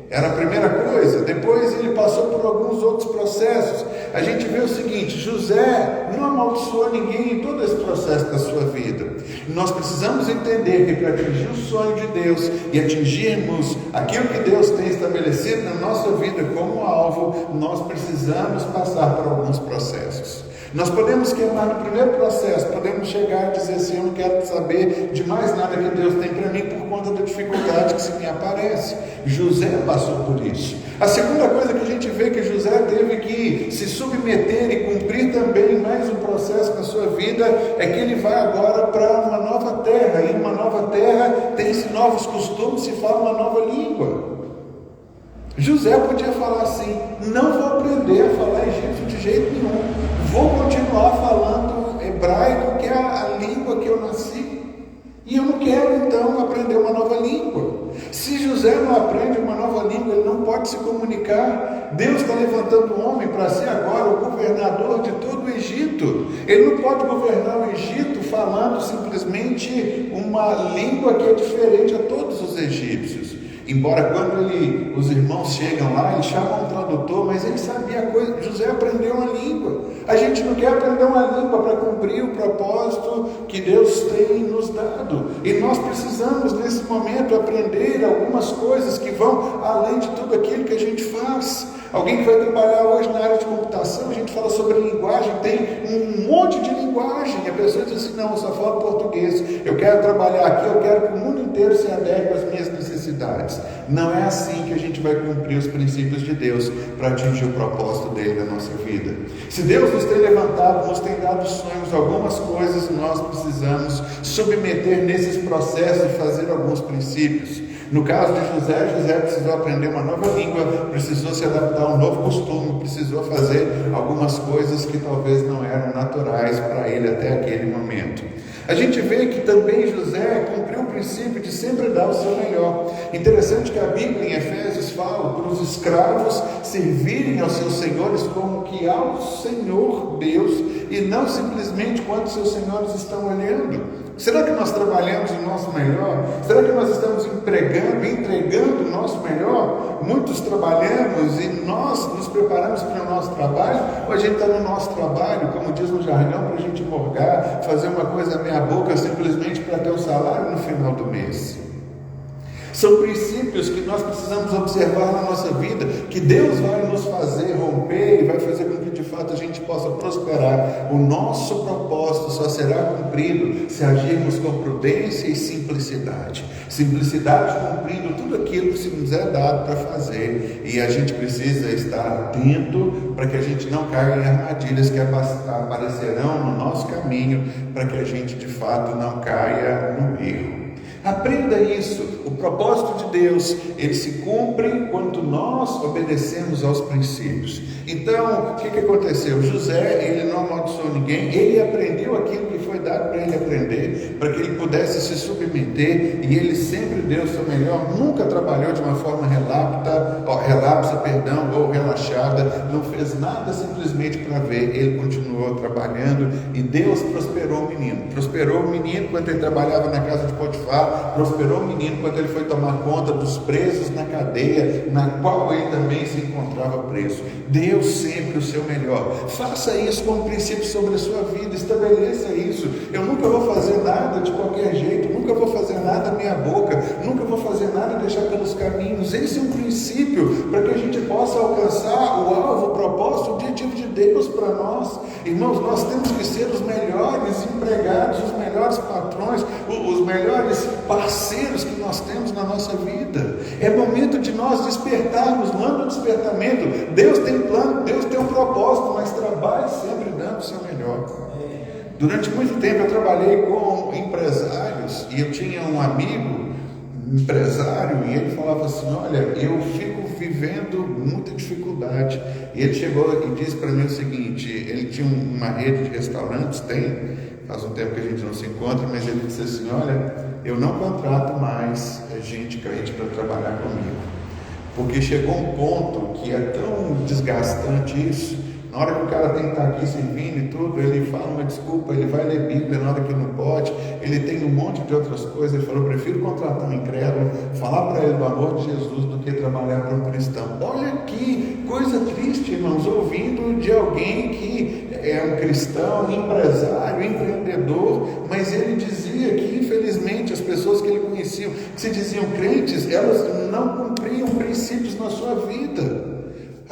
Era a primeira coisa. Depois ele passou por alguns outros processos. A gente vê o seguinte: José não amaldiçoou ninguém em todo esse processo da sua vida. Nós precisamos entender que para atingir o sonho de Deus e atingirmos aquilo que Deus tem estabelecido na nossa vida como alvo, nós precisamos passar por alguns processos. Nós podemos queimar no primeiro processo, podemos chegar e dizer assim: eu não quero saber de mais nada que Deus tem para mim por conta da dificuldade que se me aparece. José passou por isso. A segunda coisa que a gente vê que José teve que se submeter e cumprir também mais um processo na sua vida é que ele vai agora para uma nova terra, e uma nova terra tem-se novos costumes, se fala uma nova língua. José podia falar assim: não vou aprender a falar egípcio de jeito nenhum, vou continuar falando hebraico, que é a língua que eu nasci, e eu não quero então aprender uma nova língua. Se José não aprende uma nova língua, ele não pode se comunicar. Deus está levantando um homem para ser agora o governador de todo o Egito. Ele não pode governar o Egito falando simplesmente uma língua que é diferente a todos os egípcios. Embora quando os irmãos chegam lá, eles chamam um tradutor, mas ele sabia a coisa. José aprendeu uma língua. A gente não quer aprender uma língua para cumprir o propósito que Deus tem nos dado. E nós precisamos, nesse momento, aprender algumas coisas que vão além de tudo aquilo que a gente faz. Alguém que vai trabalhar hoje na área de computação, a gente fala sobre linguagem, tem um monte de linguagem. A pessoa diz assim: não, eu só falo português. Eu quero trabalhar aqui, eu quero que o mundo inteiro se adeque às minhas necessidades. Não é assim que a gente vai cumprir os princípios de Deus para atingir o propósito dele na nossa vida. Se Deus nos tem levantado, nos tem dado sonhos, algumas coisas nós precisamos submeter nesses processos e fazer alguns princípios. No caso de José precisou aprender uma nova língua, precisou se adaptar a um novo costume, precisou fazer algumas coisas que talvez não eram naturais para ele até aquele momento. A gente vê que também José cumpriu o princípio de sempre dar o seu melhor. Interessante que a Bíblia em Efésios fala para os escravos servirem aos seus senhores como que ao Senhor Deus e não simplesmente quando seus senhores estão olhando. Será que nós trabalhamos o nosso melhor? Será que nós estamos entregando o nosso melhor? Muitos trabalhamos e nós nos preparamos para o nosso trabalho, ou a gente está no nosso trabalho, como diz no jargão, para a gente morgar, fazer uma coisa meia boca simplesmente para ter um salário no final do mês. São princípios que nós precisamos observar na nossa vida, que Deus vai nos fazer romper e vai fazer com que de fato a gente possa prosperar. O nosso propósito só será cumprido se agirmos com prudência e simplicidade. Simplicidade cumprindo tudo aquilo que se nos é dado para fazer, e a gente precisa estar atento para que a gente não caia em armadilhas que aparecerão no nosso caminho, para que a gente de fato não caia no erro. Aprenda isso. o propósito de Deus, ele se cumpre quando nós obedecemos aos princípios. Então, o que aconteceu? José, ele não amaldiçoou ninguém, ele aprendeu aquilo que foi dado para ele aprender, para que ele pudesse se submeter, e ele sempre deu o seu melhor, nunca trabalhou de uma forma relapsa, ou relaxada, não fez nada simplesmente para ver, ele continuou trabalhando, e Deus prosperou o menino quando ele trabalhava na casa de Potifar, prosperou o menino quando ele foi tomar conta dos presos na cadeia, na qual ele também se encontrava preso. Deus sempre o seu melhor. Faça isso como princípio sobre a sua vida, estabeleça isso. Eu nunca vou fazer nada de qualquer jeito, nunca vou fazer nada meia boca, nunca vou fazer nada e deixar pelos caminhos. Esse é um princípio para que a gente possa alcançar o alvo, o propósito, o objetivo de Deus para nós. Irmãos, nós temos que ser os melhores empregados, os melhores patrões, os melhores parceiros que nós temos na nossa vida. É momento de nós despertarmos, manda um despertamento. Deus tem plano, Deus tem um propósito, mas trabalhe sempre dando o seu melhor. Durante muito tempo eu trabalhei com empresários e eu tinha um amigo empresário e ele falava assim: olha, eu fico vivendo muita dificuldade. E ele chegou e disse para mim o seguinte: ele tinha uma rede de restaurantes, faz um tempo que a gente não se encontra, mas ele disse assim: olha, eu não contrato mais gente crente para trabalhar comigo, porque chegou um ponto que é tão desgastante isso. Na hora que o cara tem que estar aqui servindo e tudo, ele fala uma desculpa, ele vai ler Bíblia na hora que não pode, ele tem um monte de outras coisas. Ele falou: eu prefiro contratar um incrédulo, falar para ele do amor de Jesus, do que trabalhar para um cristão. Olha que coisa triste, irmãos, ouvindo de alguém que é um cristão, empresário, empreendedor, mas ele dizia que infelizmente as pessoas que ele conhecia, que se diziam crentes, elas não cumpriam princípios na sua vida.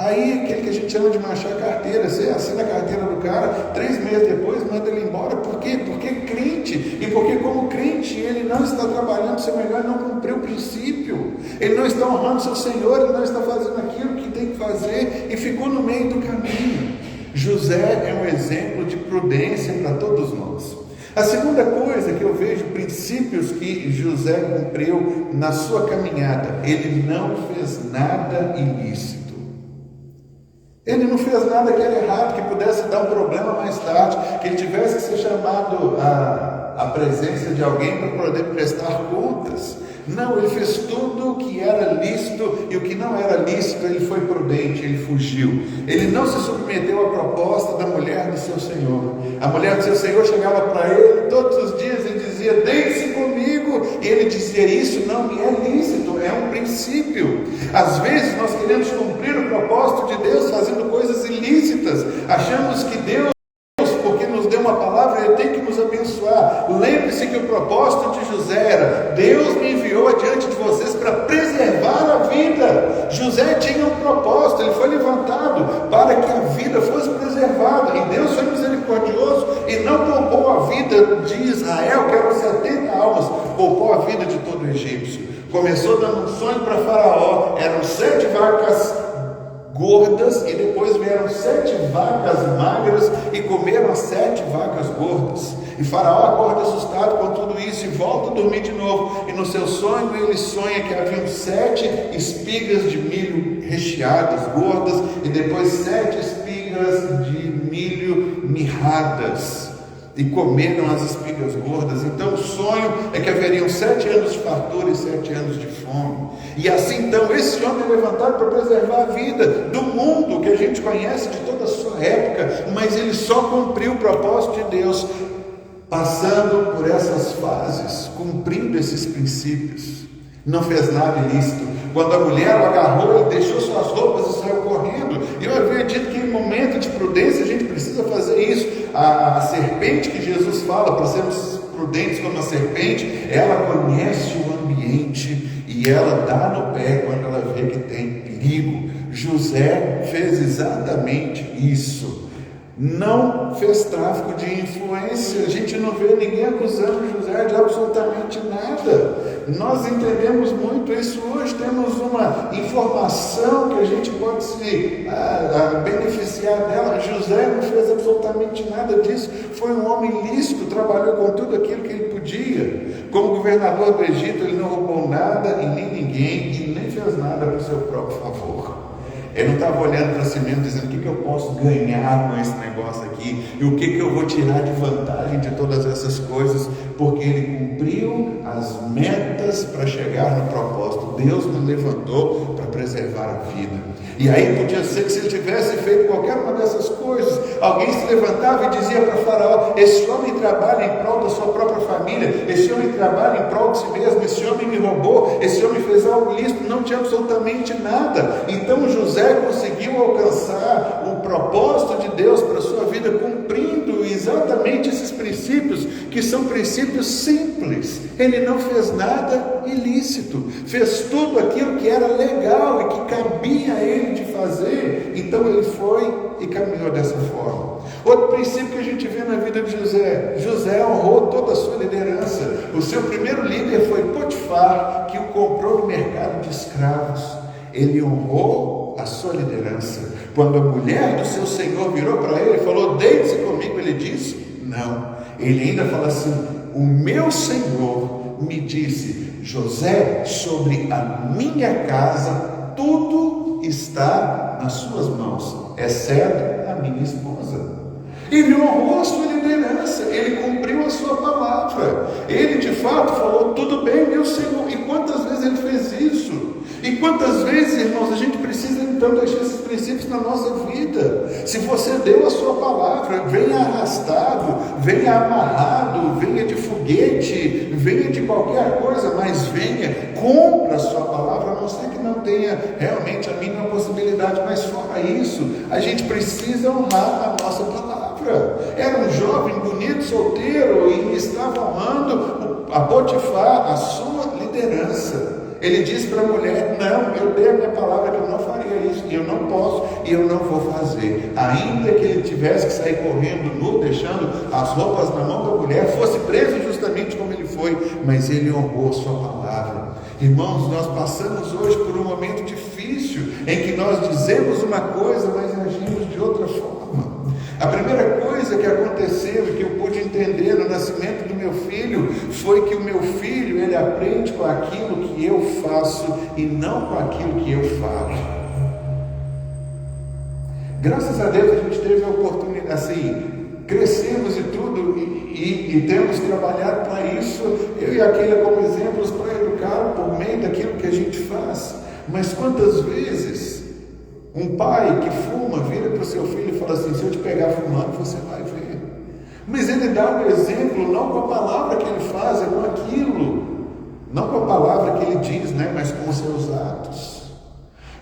Aí, aquele que a gente chama de manchar a carteira, você assina a carteira do cara, 3 meses depois manda ele embora. Por quê? Porque é crente, e porque como crente ele não está trabalhando o seu melhor, não cumpriu o princípio, ele não está honrando seu Senhor, ele não está fazendo aquilo que tem que fazer, e ficou no meio do caminho. José é um exemplo de prudência para todos nós. A segunda coisa que eu vejo, princípios que José cumpriu na sua caminhada: ele não fez nada ilícito. Ele não fez nada que era errado, que pudesse dar um problema mais tarde, que ele tivesse que ser chamado à presença de alguém para poder prestar contas. Não, ele fez tudo o que era lícito, e o que não era lícito ele foi prudente, ele fugiu. Ele não se submeteu à proposta da mulher do seu Senhor. A mulher do seu Senhor chegava para ele todos os dias e dizia: deite-se comigo, e ele dizia: isso não me é lícito, é um princípio. Às vezes nós queremos cumprir o propósito de Deus fazendo coisas ilícitas, achamos que Deus, porque nos deu uma palavra, ele tem que nos abençoar. Lembre-se que o propósito de José era: Deus me enviou adiante de vocês para preservar a vida. José tinha um propósito, ele foi levantado para que a vida fosse preservada, e Deus foi misericordioso e não poupou a vida de Israel, que eram 70 almas, poupou a vida de todo o egípcio. Começou dando um sonho para Faraó, eram 7 vacas gordas, e depois vieram 7 vacas magras e comeram as 7 vacas gordas. E Faraó acorda assustado com tudo isso e volta a dormir de novo, e no seu sonho ele sonha que haviam 7 espigas de milho recheadas, gordas, e depois 7 espigas de milho mirradas, e comeram as espigas gordas. Então o sonho é que haveriam 7 anos de fartura e 7 anos de fome. E assim então esse homem é levantado para preservar a vida do mundo que a gente conhece de toda a sua época, mas ele só cumpriu o propósito de Deus passando por essas fases, cumprindo esses princípios. Não fez nada ilícito. Quando a mulher o agarrou, ele deixou suas roupas e saiu correndo. Eu havia dito que em momento de prudência a gente precisa fazer isso. A serpente que Jesus fala para sermos prudentes como a serpente, ela conhece o ambiente e ela dá no pé quando ela vê que tem perigo. José fez exatamente isso. Não fez tráfico de influência. A gente não vê ninguém acusando José de absolutamente nada. Nós entendemos muito isso hoje, temos uma informação que a gente pode se beneficiar dela. José não fez absolutamente nada disso, foi um homem lícito, trabalhou com tudo aquilo que ele podia. Como governador do Egito, ele não roubou nada e nem ninguém, e nem fez nada para o seu próprio favor. Ele não estava olhando para si mesmo dizendo: o que eu posso ganhar com esse negócio aqui, e o que eu vou tirar de vantagem de todas essas coisas, porque ele cumpriu as metas para chegar no propósito. Deus nos levantou para preservar a vida. E aí podia ser que, se ele tivesse feito qualquer uma dessas coisas, alguém se levantava e dizia para Faraó: esse homem trabalha em prol da sua própria família, esse homem trabalha em prol de si mesmo, esse homem me roubou, esse homem fez algo lícito, não tinha absolutamente nada. Então José conseguiu alcançar o propósito de Deus para a sua vida, cumprindo exatamente esses princípios, que são princípios simples. Ele não fez nada ilícito, fez tudo aquilo que era legal e que cabia a ele de fazer. Então ele foi e caminhou dessa forma. Outro princípio que a gente vê na vida de José: José honrou toda a sua liderança. O seu primeiro líder foi Potifar, que o comprou no mercado de escravos. Ele honrou a sua liderança. Quando a mulher do seu senhor virou para ele e falou: deite-se comigo, ele disse: não. Ele ainda fala assim: o meu senhor me disse: José, sobre a minha casa tudo está nas suas mãos, exceto a minha esposa. Ele honrou a sua liderança, ele cumpriu a sua palavra. Ele de fato falou: tudo bem, meu Senhor. E quantas vezes ele fez isso? E quantas vezes, irmãos, a gente precisa então deixar esses princípios na nossa vida? Se você deu a sua palavra, venha arrastado, venha amarrado, venha de foguete, venha de qualquer coisa, mas venha, cumpra a sua palavra, a não ser que não tenha realmente a mínima possibilidade. Mas fora isso, a gente precisa honrar a nossa palavra. Era um jovem bonito, solteiro, e estava honrando a Potifar, a sua liderança. Ele disse para a mulher: não, eu dei a minha palavra que eu não faria isso, e eu não posso, e eu não vou fazer. Ainda que ele tivesse que sair correndo nu, deixando as roupas na mão da mulher, fosse preso justamente como ele foi, mas ele honrou a sua palavra. Irmãos, nós passamos hoje por um momento difícil, em que nós dizemos uma coisa, mas agimos de outra forma. A primeira coisa que aconteceu e que eu pude entender no nascimento do meu filho foi que o meu filho, ele aprende com aquilo que eu faço e não com aquilo que eu falo. Graças a Deus a gente teve a oportunidade, assim, crescemos e tudo, e temos trabalhado para isso, eu e aquele como exemplos para educar por meio daquilo que a gente faz. Mas quantas vezes um pai que fuma vira para o seu filho e fala assim: se eu te pegar fumando, você vai ver. Mas ele dá o exemplo não com a palavra que ele faz, é com aquilo, não com a palavra que ele diz, né, mas com os seus atos.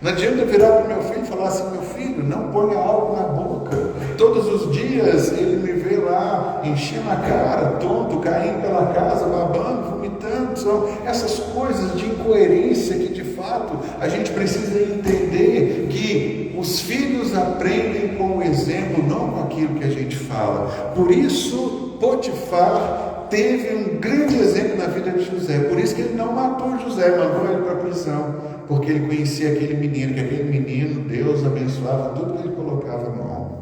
Não adianta virar para o meu filho e falar assim: meu filho, não ponha álcool na boca. Todos os dias ele me vê lá enchendo a cara, tonto, caindo pela casa, babando, vomitando. São essas coisas de incoerência que de fato a gente precisa entender, que os filhos aprendem com o exemplo, não com aquilo que a gente fala. Por isso Potifar teve um grande exemplo na vida de José. Por isso que ele não matou José, mandou ele para a prisão, porque ele conhecia aquele menino, que aquele menino, Deus abençoava tudo que ele colocava a mão.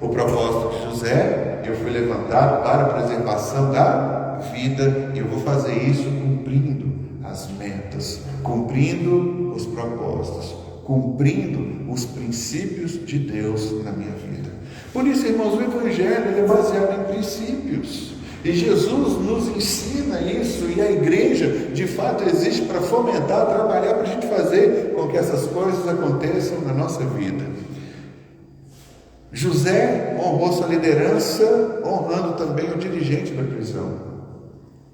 O propósito de José: eu fui levantado para a preservação da vida, e eu vou fazer isso cumprindo as metas, cumprindo os propósitos, cumprindo os princípios de Deus na minha vida. Por isso, irmãos, o Evangelho ele é baseado em princípios. E Jesus nos ensina isso, e a igreja de fato existe para fomentar, trabalhar para a gente fazer com que essas coisas aconteçam na nossa vida. José honrou sua liderança, honrando também o dirigente da prisão.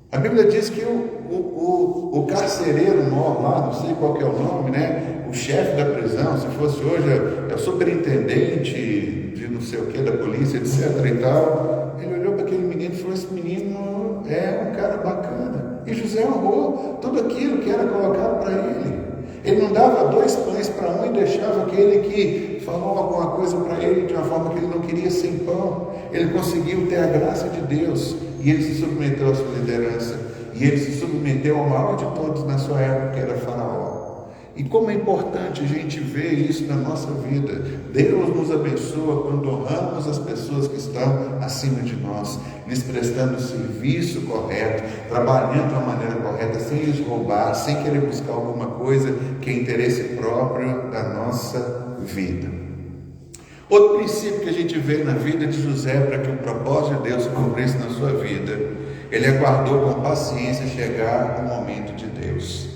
A Bíblia diz que o carcereiro maior lá, não sei qual que é o nome, né? O chefe da prisão, se fosse hoje, é o superintendente de não sei o que, da polícia, etc. e tal. Ele olhou para aquele menino e falou: esse menino é um cara bacana. E José honrou tudo aquilo que era colocado para ele. Ele não dava 2 pães para um e deixava aquele que falou alguma coisa para ele de uma forma que ele não queria sem pão. Ele conseguiu ter a graça de Deus e ele se submeteu à sua liderança. e ele se submeteu ao maior de todos na sua época, que era Faraó. E como é importante a gente ver isso na nossa vida. Deus nos abençoa quando honramos as pessoas que estão acima de nós, lhes prestando o serviço correto, trabalhando da maneira correta, sem lhes roubar, sem querer buscar alguma coisa que é interesse próprio da nossa vida. Outro princípio que a gente vê na vida de José, para que o propósito de Deus se cumprisse na sua vida, ele aguardou com paciência chegar o momento de Deus.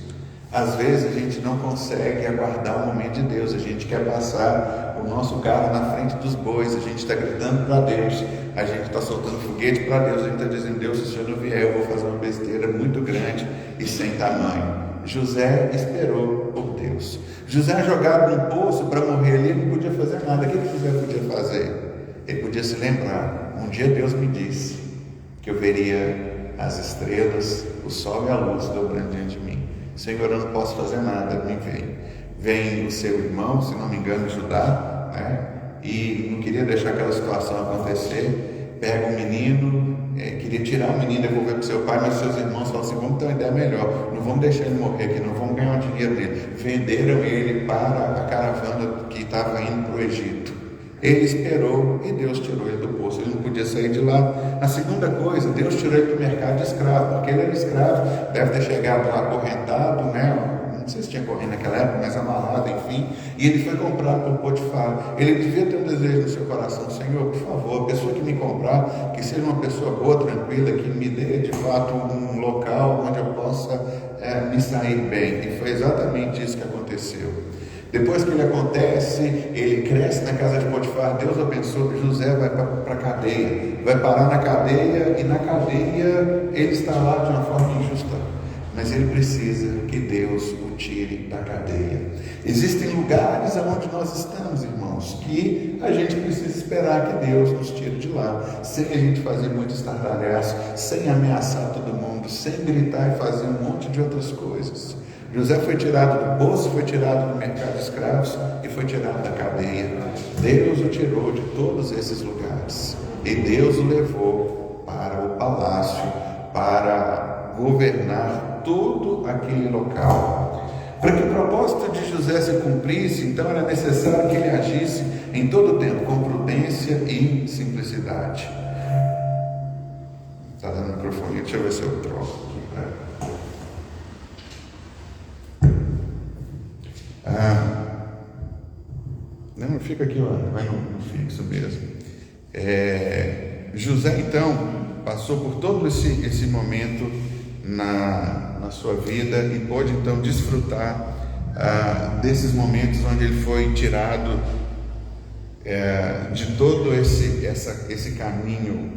Às vezes a gente não consegue aguardar o momento de Deus, a gente quer passar o nosso carro na frente dos bois, a gente está gritando para Deus, a gente está soltando foguete para Deus, a gente está dizendo: Deus, se o Senhor não vier, eu vou fazer uma besteira muito grande e sem tamanho. José esperou por Deus. José jogado num poço para morrer ali, ele não podia fazer nada. O que José podia fazer? Ele podia se lembrar: um dia Deus me disse que eu veria as estrelas, o sol e a luz dobrando diante de mim. Senhor, eu não posso fazer nada, me vem o seu irmão, se não me engano, Judá, né? E não queria deixar aquela situação acontecer. Pega um menino, queria tirar o menino e devolver para o seu pai, mas seus irmãos falam assim: vamos ter uma ideia melhor, não vamos deixar ele morrer aqui, não vamos ganhar o dinheiro dele. Venderam ele para a caravana que estava indo para o Egito. Ele esperou e Deus tirou ele do poço, ele não podia sair de lá. A segunda coisa, Deus tirou ele do mercado de escravo, porque ele era escravo, deve ter chegado lá acorrentado, né? Não sei se tinha correndo naquela época, mas amarrado, enfim, e ele foi comprado por Potifar. Ele devia ter um desejo no seu coração: Senhor, por favor, a pessoa que me comprar, que seja uma pessoa boa, tranquila, que me dê de fato um local onde eu possa me sair bem. E foi exatamente isso que aconteceu. Depois que ele acontece, ele cresce na casa de Potifar, Deus abençoa, José vai para a cadeia, vai parar na cadeia, e na cadeia ele está lá de uma forma injusta, mas ele precisa que Deus o tire da cadeia. Existem lugares onde nós estamos, irmãos, que a gente precisa esperar que Deus nos tire de lá, sem a gente fazer muito estardalhaço, sem ameaçar todo mundo, sem gritar e fazer um monte de outras coisas. José foi tirado do poço, foi tirado do mercado de escravos e foi tirado da cadeia. Deus o tirou de todos esses lugares e Deus o levou para o palácio, para governar todo aquele local. Para que o propósito de José se cumprisse, então era necessário que ele agisse em todo o tempo com prudência e simplicidade. Está dando o microfone, deixa eu ver se eu troco. Não, fica aqui, vai no fixo mesmo. José então passou por todo esse momento na sua vida e pôde então desfrutar desses momentos onde ele foi tirado de todo esse caminho,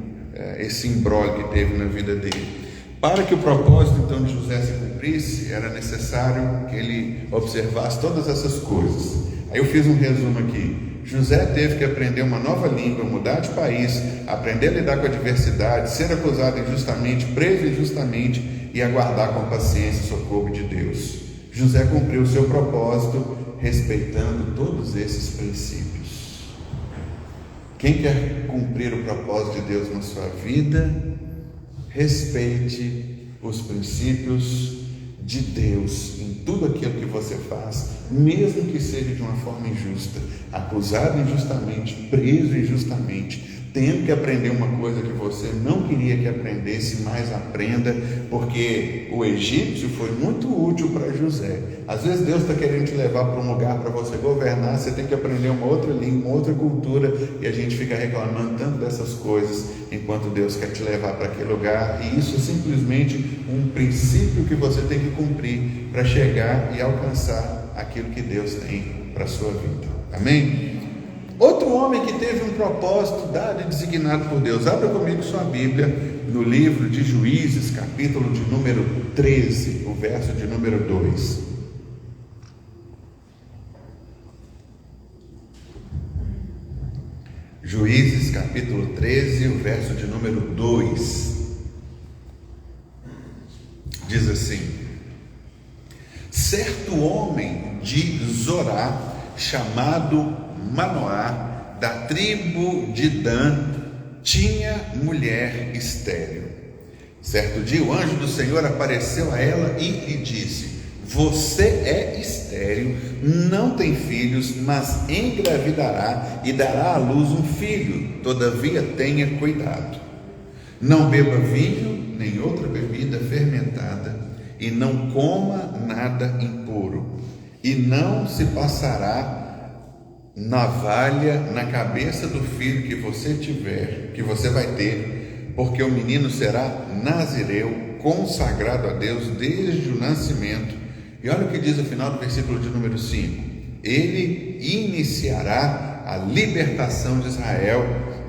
esse imbróglio que teve na vida dele. Para que o propósito então de José se cumprisse, era necessário que ele observasse todas essas coisas. Aí eu fiz um resumo aqui. José teve que aprender uma nova língua, mudar de país, aprender a lidar com a adversidade, ser acusado injustamente, preso injustamente e aguardar com paciência o socorro de Deus. José cumpriu o seu propósito respeitando todos esses princípios. Quem quer cumprir o propósito de Deus na sua vida, respeite os princípios de Deus em tudo aquilo que você faz, mesmo que seja de uma forma injusta, acusado injustamente, preso injustamente, tendo que aprender uma coisa que você não queria que aprendesse, mas aprenda, porque o egípcio foi muito útil para José. Às vezes Deus está querendo te levar para um lugar para você governar, você tem que aprender uma outra língua, uma outra cultura, e a gente fica reclamando tanto dessas coisas, enquanto Deus quer te levar para aquele lugar, e isso é simplesmente um princípio que você tem que cumprir para chegar e alcançar aquilo que Deus tem para a sua vida. Amém? Outro homem que teve um propósito dado e designado por Deus. Abra comigo sua Bíblia no livro de Juízes, capítulo de número 13, o verso de número 2. Juízes, capítulo 13, o verso de número 2. Diz assim: certo homem de Zorá, chamado Manoá, da tribo de Dan, tinha mulher estéril. Certo dia o anjo do Senhor apareceu a ela e lhe disse: você é estéril, não tem filhos, mas engravidará e dará à luz um filho. Todavia tenha cuidado. Não beba vinho, nem outra bebida fermentada, e não coma nada impuro. E não se passará navalha na cabeça do filho que você vai ter, porque o menino será nazireu, consagrado a Deus desde o nascimento. E olha o que diz no final do versículo de número 5: ele iniciará a libertação de Israel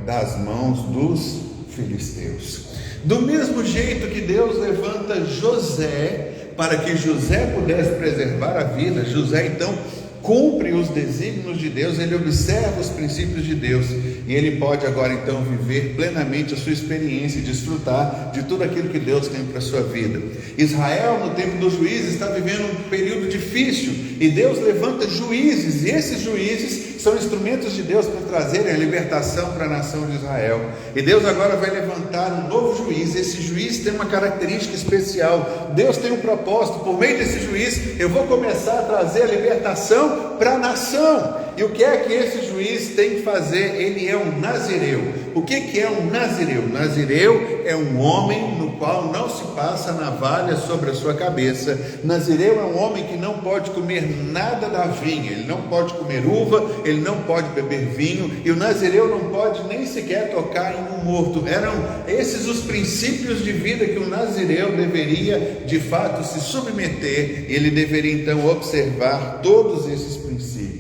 das mãos dos filisteus. Do mesmo jeito que Deus levanta José para que José pudesse preservar a vida, José então cumpre os desígnios de Deus, ele observa os princípios de Deus, e ele pode agora então viver plenamente a sua experiência e desfrutar de tudo aquilo que Deus tem para a sua vida. Israel, no tempo dos juízes, está vivendo um período difícil, e Deus levanta juízes, e esses juízes são instrumentos de Deus para trazerem a libertação para a nação de Israel. E Deus agora vai levantar um novo juiz. Esse juiz tem uma característica especial. Deus tem um propósito. Por meio desse juiz, eu vou começar a trazer a libertação para a nação. E o que é que esse juiz tem que fazer? Ele é um nazireu. O que é um nazireu? Nazireu é um homem no qual não se passa navalha sobre a sua cabeça. Nazireu é um homem que não pode comer nada da vinha, ele não pode comer uva, ele não pode beber vinho, e o nazireu não pode nem sequer tocar em um morto. Eram esses os princípios de vida que o nazireu deveria de fato se submeter. Ele deveria então observar todos esses princípios.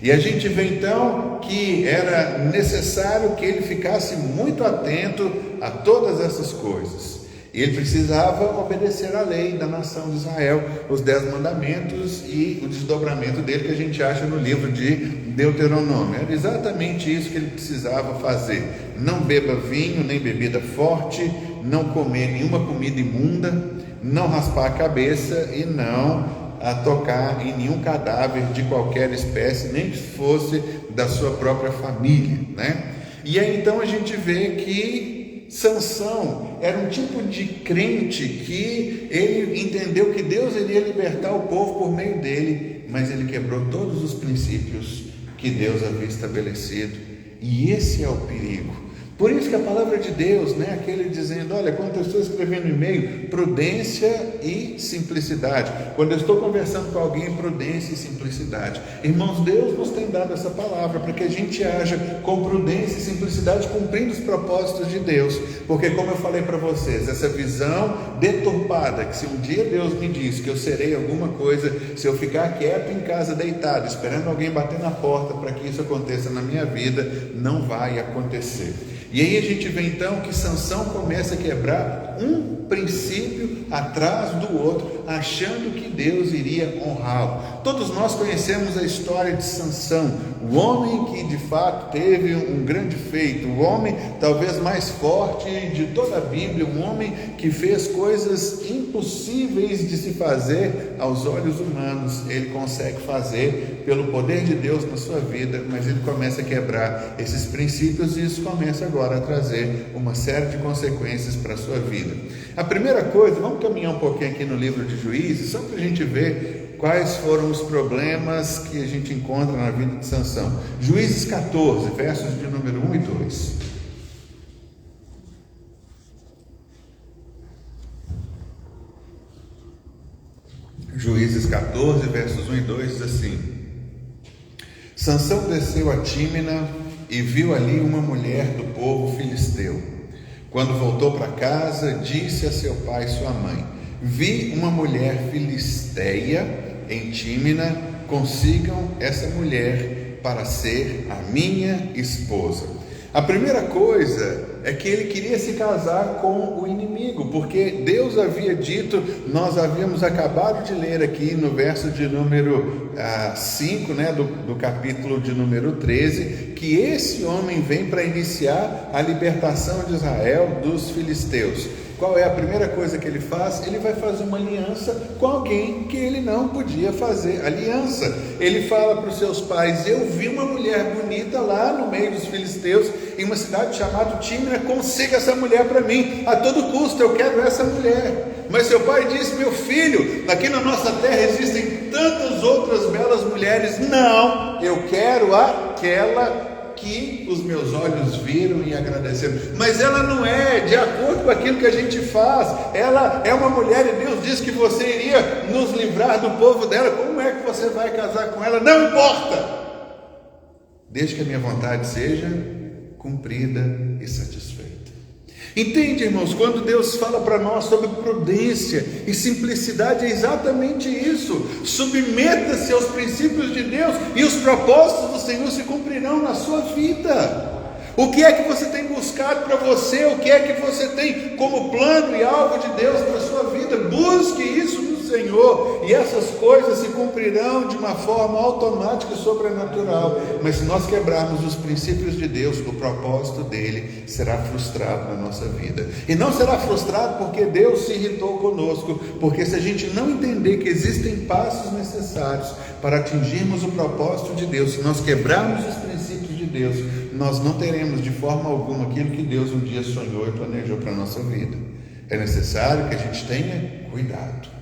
E a gente vê então que era necessário que ele ficasse muito atento a todas essas coisas. Ele precisava obedecer à lei da nação de Israel, os 10 mandamentos e o desdobramento dele que a gente acha no livro de Deuteronômio. Era exatamente isso que ele precisava fazer: não beba vinho nem bebida forte, não comer nenhuma comida imunda, não raspar a cabeça e não a tocar em nenhum cadáver de qualquer espécie, nem que fosse da sua própria família, né? E aí então a gente vê que Sansão era um tipo de crente que ele entendeu que Deus iria libertar o povo por meio dele, mas ele quebrou todos os princípios que Deus havia estabelecido, e esse é o perigo. Por isso que a palavra de Deus, né, aquele dizendo, olha, quando eu estou escrevendo um e-mail, prudência e simplicidade. Quando eu estou conversando com alguém, prudência e simplicidade. Irmãos, Deus nos tem dado essa palavra para que a gente haja com prudência e simplicidade, cumprindo os propósitos de Deus. Porque, como eu falei para vocês, essa visão deturpada, que se um dia Deus me diz que eu serei alguma coisa, se eu ficar quieto em casa, deitado, esperando alguém bater na porta para que isso aconteça na minha vida, não vai acontecer. E aí a gente vê então que Sansão começa a quebrar um princípio atrás do outro, achando que Deus iria honrá-lo. Todos nós conhecemos a história de Sansão, o homem que de fato teve um grande feito, o homem talvez mais forte de toda a Bíblia, um homem que fez coisas impossíveis de se fazer aos olhos humanos. Ele consegue fazer pelo poder de Deus na sua vida, mas ele começa a quebrar esses princípios, e isso começa agora a trazer uma série de consequências para a sua vida. A primeira coisa, vamos caminhar um pouquinho aqui no livro de Juízes, só para a gente ver quais foram os problemas que a gente encontra na vida de Sansão. Juízes 14, versos de número 1 e 2. Juízes 14, versos 1 e 2 diz assim: Sansão desceu a Tímina e viu ali uma mulher do povo filisteu. Quando voltou para casa, disse a seu pai e sua mãe: vi uma mulher filisteia em Tímina, consigam essa mulher para ser a minha esposa. A primeira coisa é que ele queria se casar com o inimigo, porque Deus havia dito, nós havíamos acabado de ler aqui no verso de número 5, né, do capítulo de número 13, que esse homem vem para iniciar a libertação de Israel dos filisteus. qual é a primeira coisa que ele faz? Ele vai fazer uma aliança com alguém que ele não podia fazer aliança. Ele fala para os seus pais: eu vi uma mulher bonita lá no meio dos filisteus, em uma cidade chamada Tímina, consiga essa mulher para mim, a todo custo, eu quero essa mulher. Mas seu pai disse: meu filho, aqui na nossa terra existem tantas outras belas mulheres. Não, eu quero aquela que os meus olhos viram e agradeceram. Mas ela não é de acordo com aquilo que a gente faz. Ela é uma mulher e Deus disse que você iria nos livrar do povo dela. Como é que você vai casar com ela? Não importa, desde que a minha vontade seja cumprida e satisfeita. Entende, irmãos? Quando Deus fala para nós sobre prudência e simplicidade, é exatamente isso. Submeta-se aos princípios de Deus e os propósitos do Senhor se cumprirão na sua vida. O que é que você tem buscado para você? O que é que você tem como plano e alvo de Deus para a sua vida? Busque isso no Senhor, e essas coisas se cumprirão de uma forma automática e sobrenatural. Mas se nós quebrarmos os princípios de Deus, o propósito dele será frustrado na nossa vida. E não será frustrado porque Deus se irritou conosco, porque se a gente não entender que existem passos necessários para atingirmos o propósito de Deus, se nós quebrarmos os princípios de Deus, nós não teremos de forma alguma aquilo que Deus um dia sonhou e planejou para a nossa vida. É necessário que a gente tenha cuidado.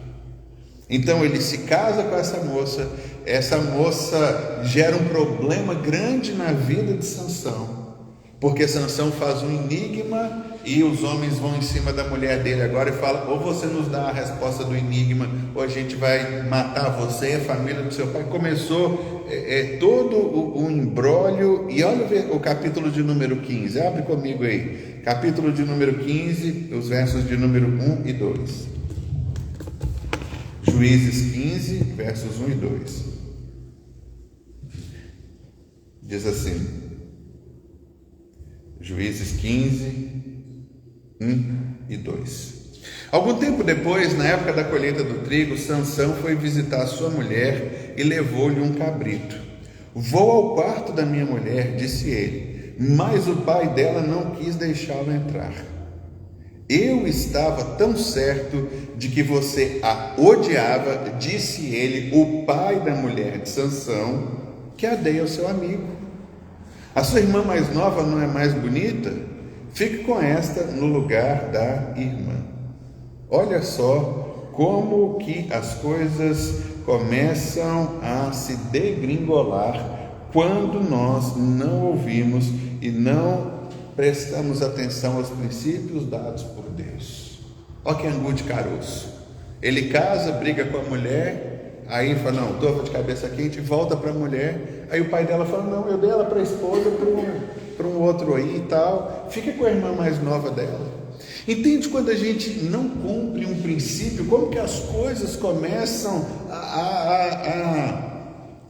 Então ele se casa com essa moça gera um problema grande na vida de Sansão, porque Sansão faz um enigma e os homens vão em cima da mulher dele agora e falam: ou você nos dá a resposta do enigma, ou a gente vai matar você e a família do seu pai. Começou todo o imbróglio. E olha o capítulo de número 15, abre comigo aí, capítulo de número 15, os versos de número 1 e 2. Juízes 15, versos 1 e 2. Diz assim, Juízes 15, 1 e 2. Algum tempo depois, na época da colheita do trigo, Sansão foi visitar sua mulher e levou-lhe um cabrito. Vou ao quarto da minha mulher, disse ele, mas o pai dela não quis deixá-lo entrar. Eu estava tão certo de que você a odiava, disse ele, o pai da mulher de Sansão, que a dei ao seu amigo. A sua irmã mais nova não é mais bonita? Fique com esta no lugar da irmã. Olha só como que as coisas começam a se degringolar quando nós não ouvimos e não prestamos atenção aos princípios dados por Deus. Olha que angu de caroço. Ele casa, briga com a mulher, aí fala: não, estou de cabeça quente, volta para a mulher. Aí o pai dela fala: não, eu dei ela para a esposa, para um outro aí e tal, fica com a irmã mais nova dela. Entende? Quando a gente não cumpre um princípio, como que as coisas começam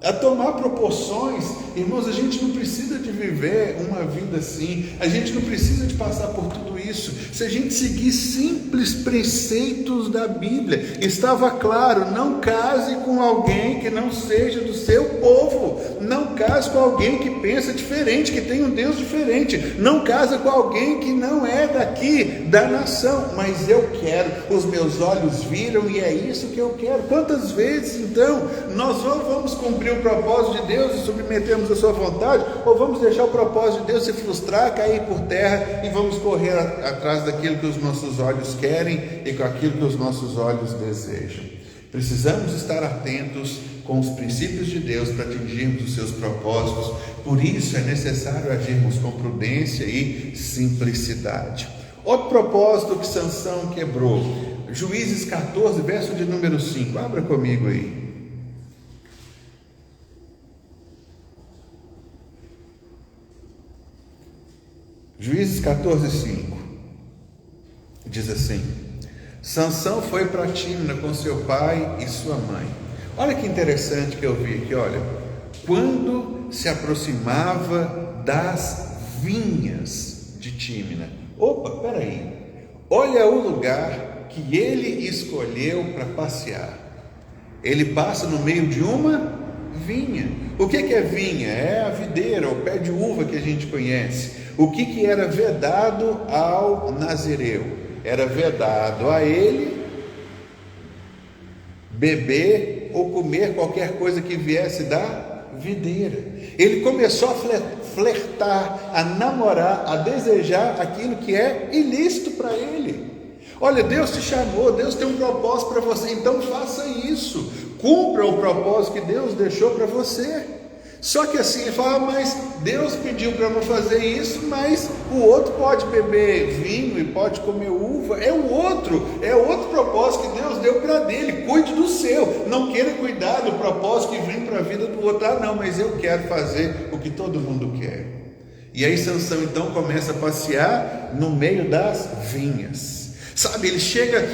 a tomar proporções. Irmãos, a gente não precisa de viver uma vida assim, a gente não precisa de passar por tudo isso, se a gente seguir simples preceitos da Bíblia. Estava claro: não case com alguém que não seja do seu povo, não case com alguém que pensa diferente, que tem um Deus diferente, não case com alguém que não é daqui, da nação. Mas eu quero, os meus olhos viram e é isso que eu quero. Quantas vezes então nós vamos cumprir o propósito de Deus e submetemos a sua vontade, ou vamos deixar o propósito de Deus se frustrar, cair por terra, e vamos correr atrás daquilo que os nossos olhos querem e com aquilo que os nossos olhos desejam? Precisamos estar atentos com os princípios de Deus para atingirmos os seus propósitos. Por isso é necessário agirmos com prudência e simplicidade. Outro propósito que Sansão quebrou, Juízes 14, verso de número 5, abra comigo aí. Juízes 14, 5, diz assim: Sansão foi para Tímina com seu pai e sua mãe. Olha que interessante que eu vi aqui, olha. Quando se aproximava das vinhas de Tímina. Opa, peraí. Olha o lugar que ele escolheu para passear. Ele passa no meio de uma vinha. O que é vinha? É a videira, o pé de uva que a gente conhece. O que era vedado ao nazireu? era vedado a ele beber ou comer qualquer coisa que viesse da videira. Ele começou a flertar, a namorar, a desejar aquilo que é ilícito para ele. Olha, Deus te chamou, Deus tem um propósito para você, então faça isso, cumpra o propósito que Deus deixou para você. Só que assim, ele fala, mas Deus pediu para eu fazer isso, mas o outro pode beber vinho e pode comer uva, é outro propósito que Deus deu para dele, cuide do seu, não queira cuidar do propósito que vem para a vida do outro. Não, mas eu quero fazer o que todo mundo quer. E aí Sansão então começa a passear no meio das vinhas, sabe, ele chega,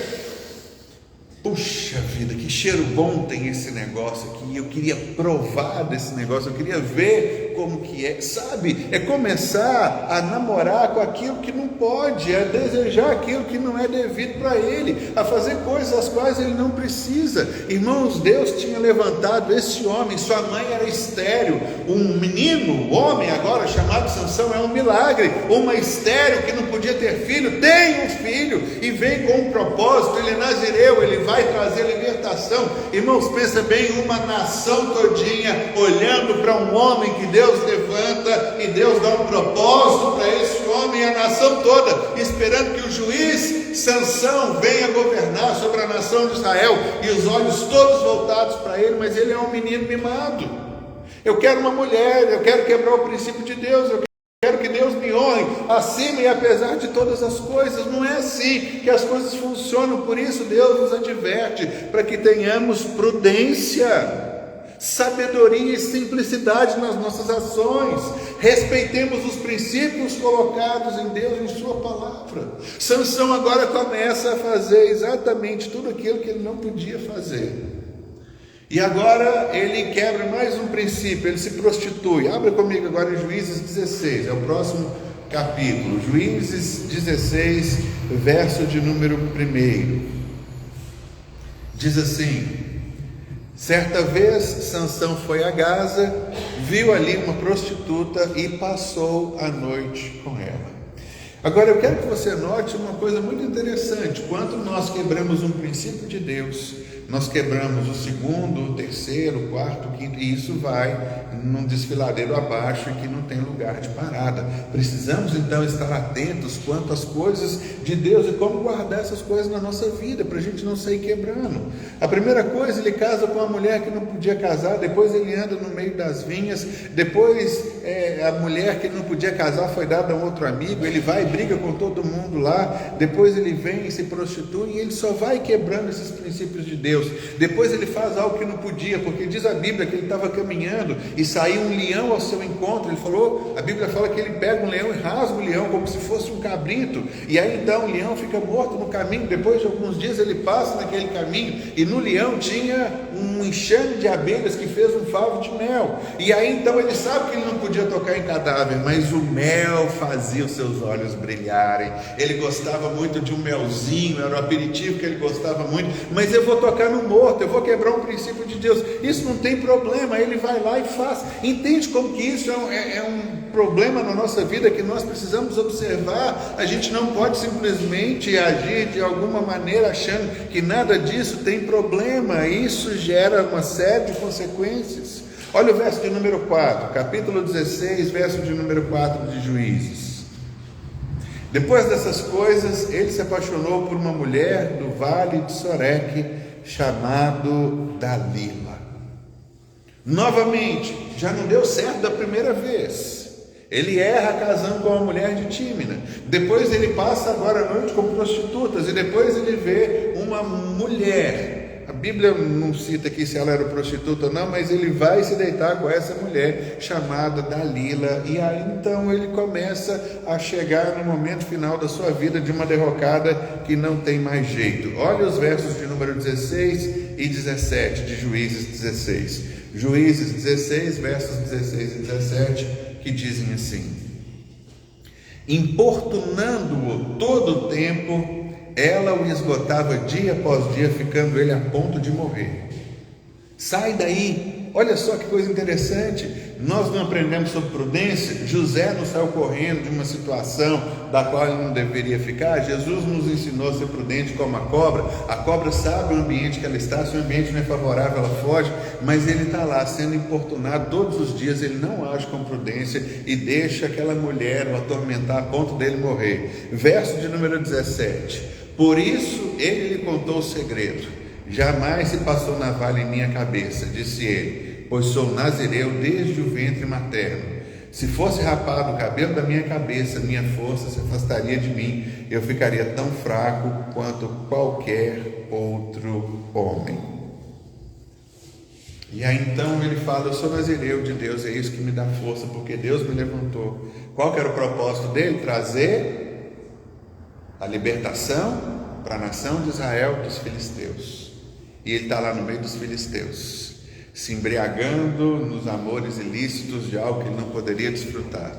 puxa vida, que cheiro bom tem esse negócio aqui, eu queria provar desse negócio, eu queria ver como que é, sabe, é começar a namorar com aquilo que não pode, a desejar aquilo que não é devido para ele, a fazer coisas as quais ele não precisa. Irmãos, Deus tinha levantado esse homem, sua mãe era estéril, um menino, homem agora chamado Sansão, é um milagre. Uma estéril que não podia ter filho, tem um filho, e vem com um propósito, ele é nazireu, ele vai trazer libertação. Irmãos, pensa bem, uma nação todinha olhando para um homem que Deus levanta, e Deus dá um propósito para esse homem, e a nação toda esperando que o juiz Sansão venha governar sobre a nação de Israel, e os olhos todos voltados para ele, mas ele é um menino mimado. Eu quero uma mulher, eu quero quebrar o princípio de Deus, eu quero que Deus me honre acima e apesar de todas as coisas. Não é assim que as coisas funcionam. Por isso Deus nos adverte para que tenhamos prudência, sabedoria e simplicidade nas nossas ações. Respeitemos os princípios colocados em Deus, em sua palavra. Sansão agora começa a fazer exatamente tudo aquilo que ele não podia fazer. E agora ele quebra mais um princípio, ele se prostitui. Abra comigo agora em Juízes 16, é o próximo capítulo. Juízes 16, verso de número 1. Diz assim: certa vez Sansão foi a Gaza, viu ali uma prostituta e passou a noite com ela. Agora eu quero que você note uma coisa muito interessante. Quando nós quebramos um princípio de Deus, nós quebramos o segundo, o terceiro, o quarto, o quinto, e isso vai num desfiladeiro abaixo e que não tem lugar de parada. Precisamos então estar atentos quanto às coisas de Deus e como guardar essas coisas na nossa vida, para a gente não sair quebrando. A primeira coisa, ele casa com uma mulher que não podia casar, depois ele anda no meio das vinhas, depois a mulher que não podia casar foi dada a um outro amigo, ele vai e briga com todo mundo lá, depois ele vem e se prostitui, e ele só vai quebrando esses princípios de Deus. Depois ele faz algo que não podia, porque diz a Bíblia que ele estava caminhando e saiu um leão ao seu encontro. A Bíblia fala que ele pega um leão e rasga o leão como se fosse um cabrito, e aí então o leão fica morto no caminho. Depois de alguns dias ele passa naquele caminho e no leão tinha um enxame de abelhas que fez um favo de mel, e aí então ele sabe que ele não podia tocar em cadáver, mas o mel fazia os seus olhos brilharem. Ele gostava muito de um melzinho, era o aperitivo que ele gostava muito, mas eu vou tocar no morto, eu vou quebrar um princípio de Deus, isso não tem problema. Ele vai lá e faz. Entende como que isso é um problema na nossa vida que nós precisamos observar? A gente não pode simplesmente agir de alguma maneira achando que nada disso tem problema. Isso gera uma série de consequências. Olha o verso de número 4, capítulo 16, verso de número 4 de Juízes. Depois dessas coisas, ele se apaixonou por uma mulher do vale de Soreque, chamado Dalila. Novamente, já não deu certo da primeira vez. Ele erra casando com uma mulher de Tímina. Depois ele passa agora a noite com prostitutas, e depois ele vê uma mulher. A Bíblia não cita aqui se ela era prostituta ou não, mas ele vai se deitar com essa mulher chamada Dalila, e aí então ele começa a chegar no momento final da sua vida de uma derrocada que não tem mais jeito. Olha os versos de número 16 e 17 de Juízes 16. Juízes 16, versos 16 e 17, que dizem assim: importunando-o todo o tempo, ela o esgotava dia após dia, ficando ele a ponto de morrer. Sai daí, Olha só que coisa interessante, nós não aprendemos sobre prudência. José não saiu correndo de uma situação da qual ele não deveria ficar. Jesus nos ensinou a ser prudente como a cobra sabe o ambiente que ela está, se o ambiente não é favorável ela foge, mas ele está lá sendo importunado todos os dias, ele não age com prudência e deixa aquela mulher o atormentar a ponto dele morrer. Verso de número 17, por isso ele lhe contou o segredo, jamais se passou navalha em minha cabeça, disse ele, pois sou nazireu desde o ventre materno. Se fosse rapado o cabelo da minha cabeça, minha força se afastaria de mim, eu ficaria tão fraco quanto qualquer outro homem. E aí então ele fala, eu sou nazireu de Deus, é isso que me dá força, porque Deus me levantou. Qual que era o propósito dele? Trazer a libertação para a nação de Israel dos filisteus. E ele está lá no meio dos filisteus, se embriagando nos amores ilícitos de algo que ele não poderia desfrutar.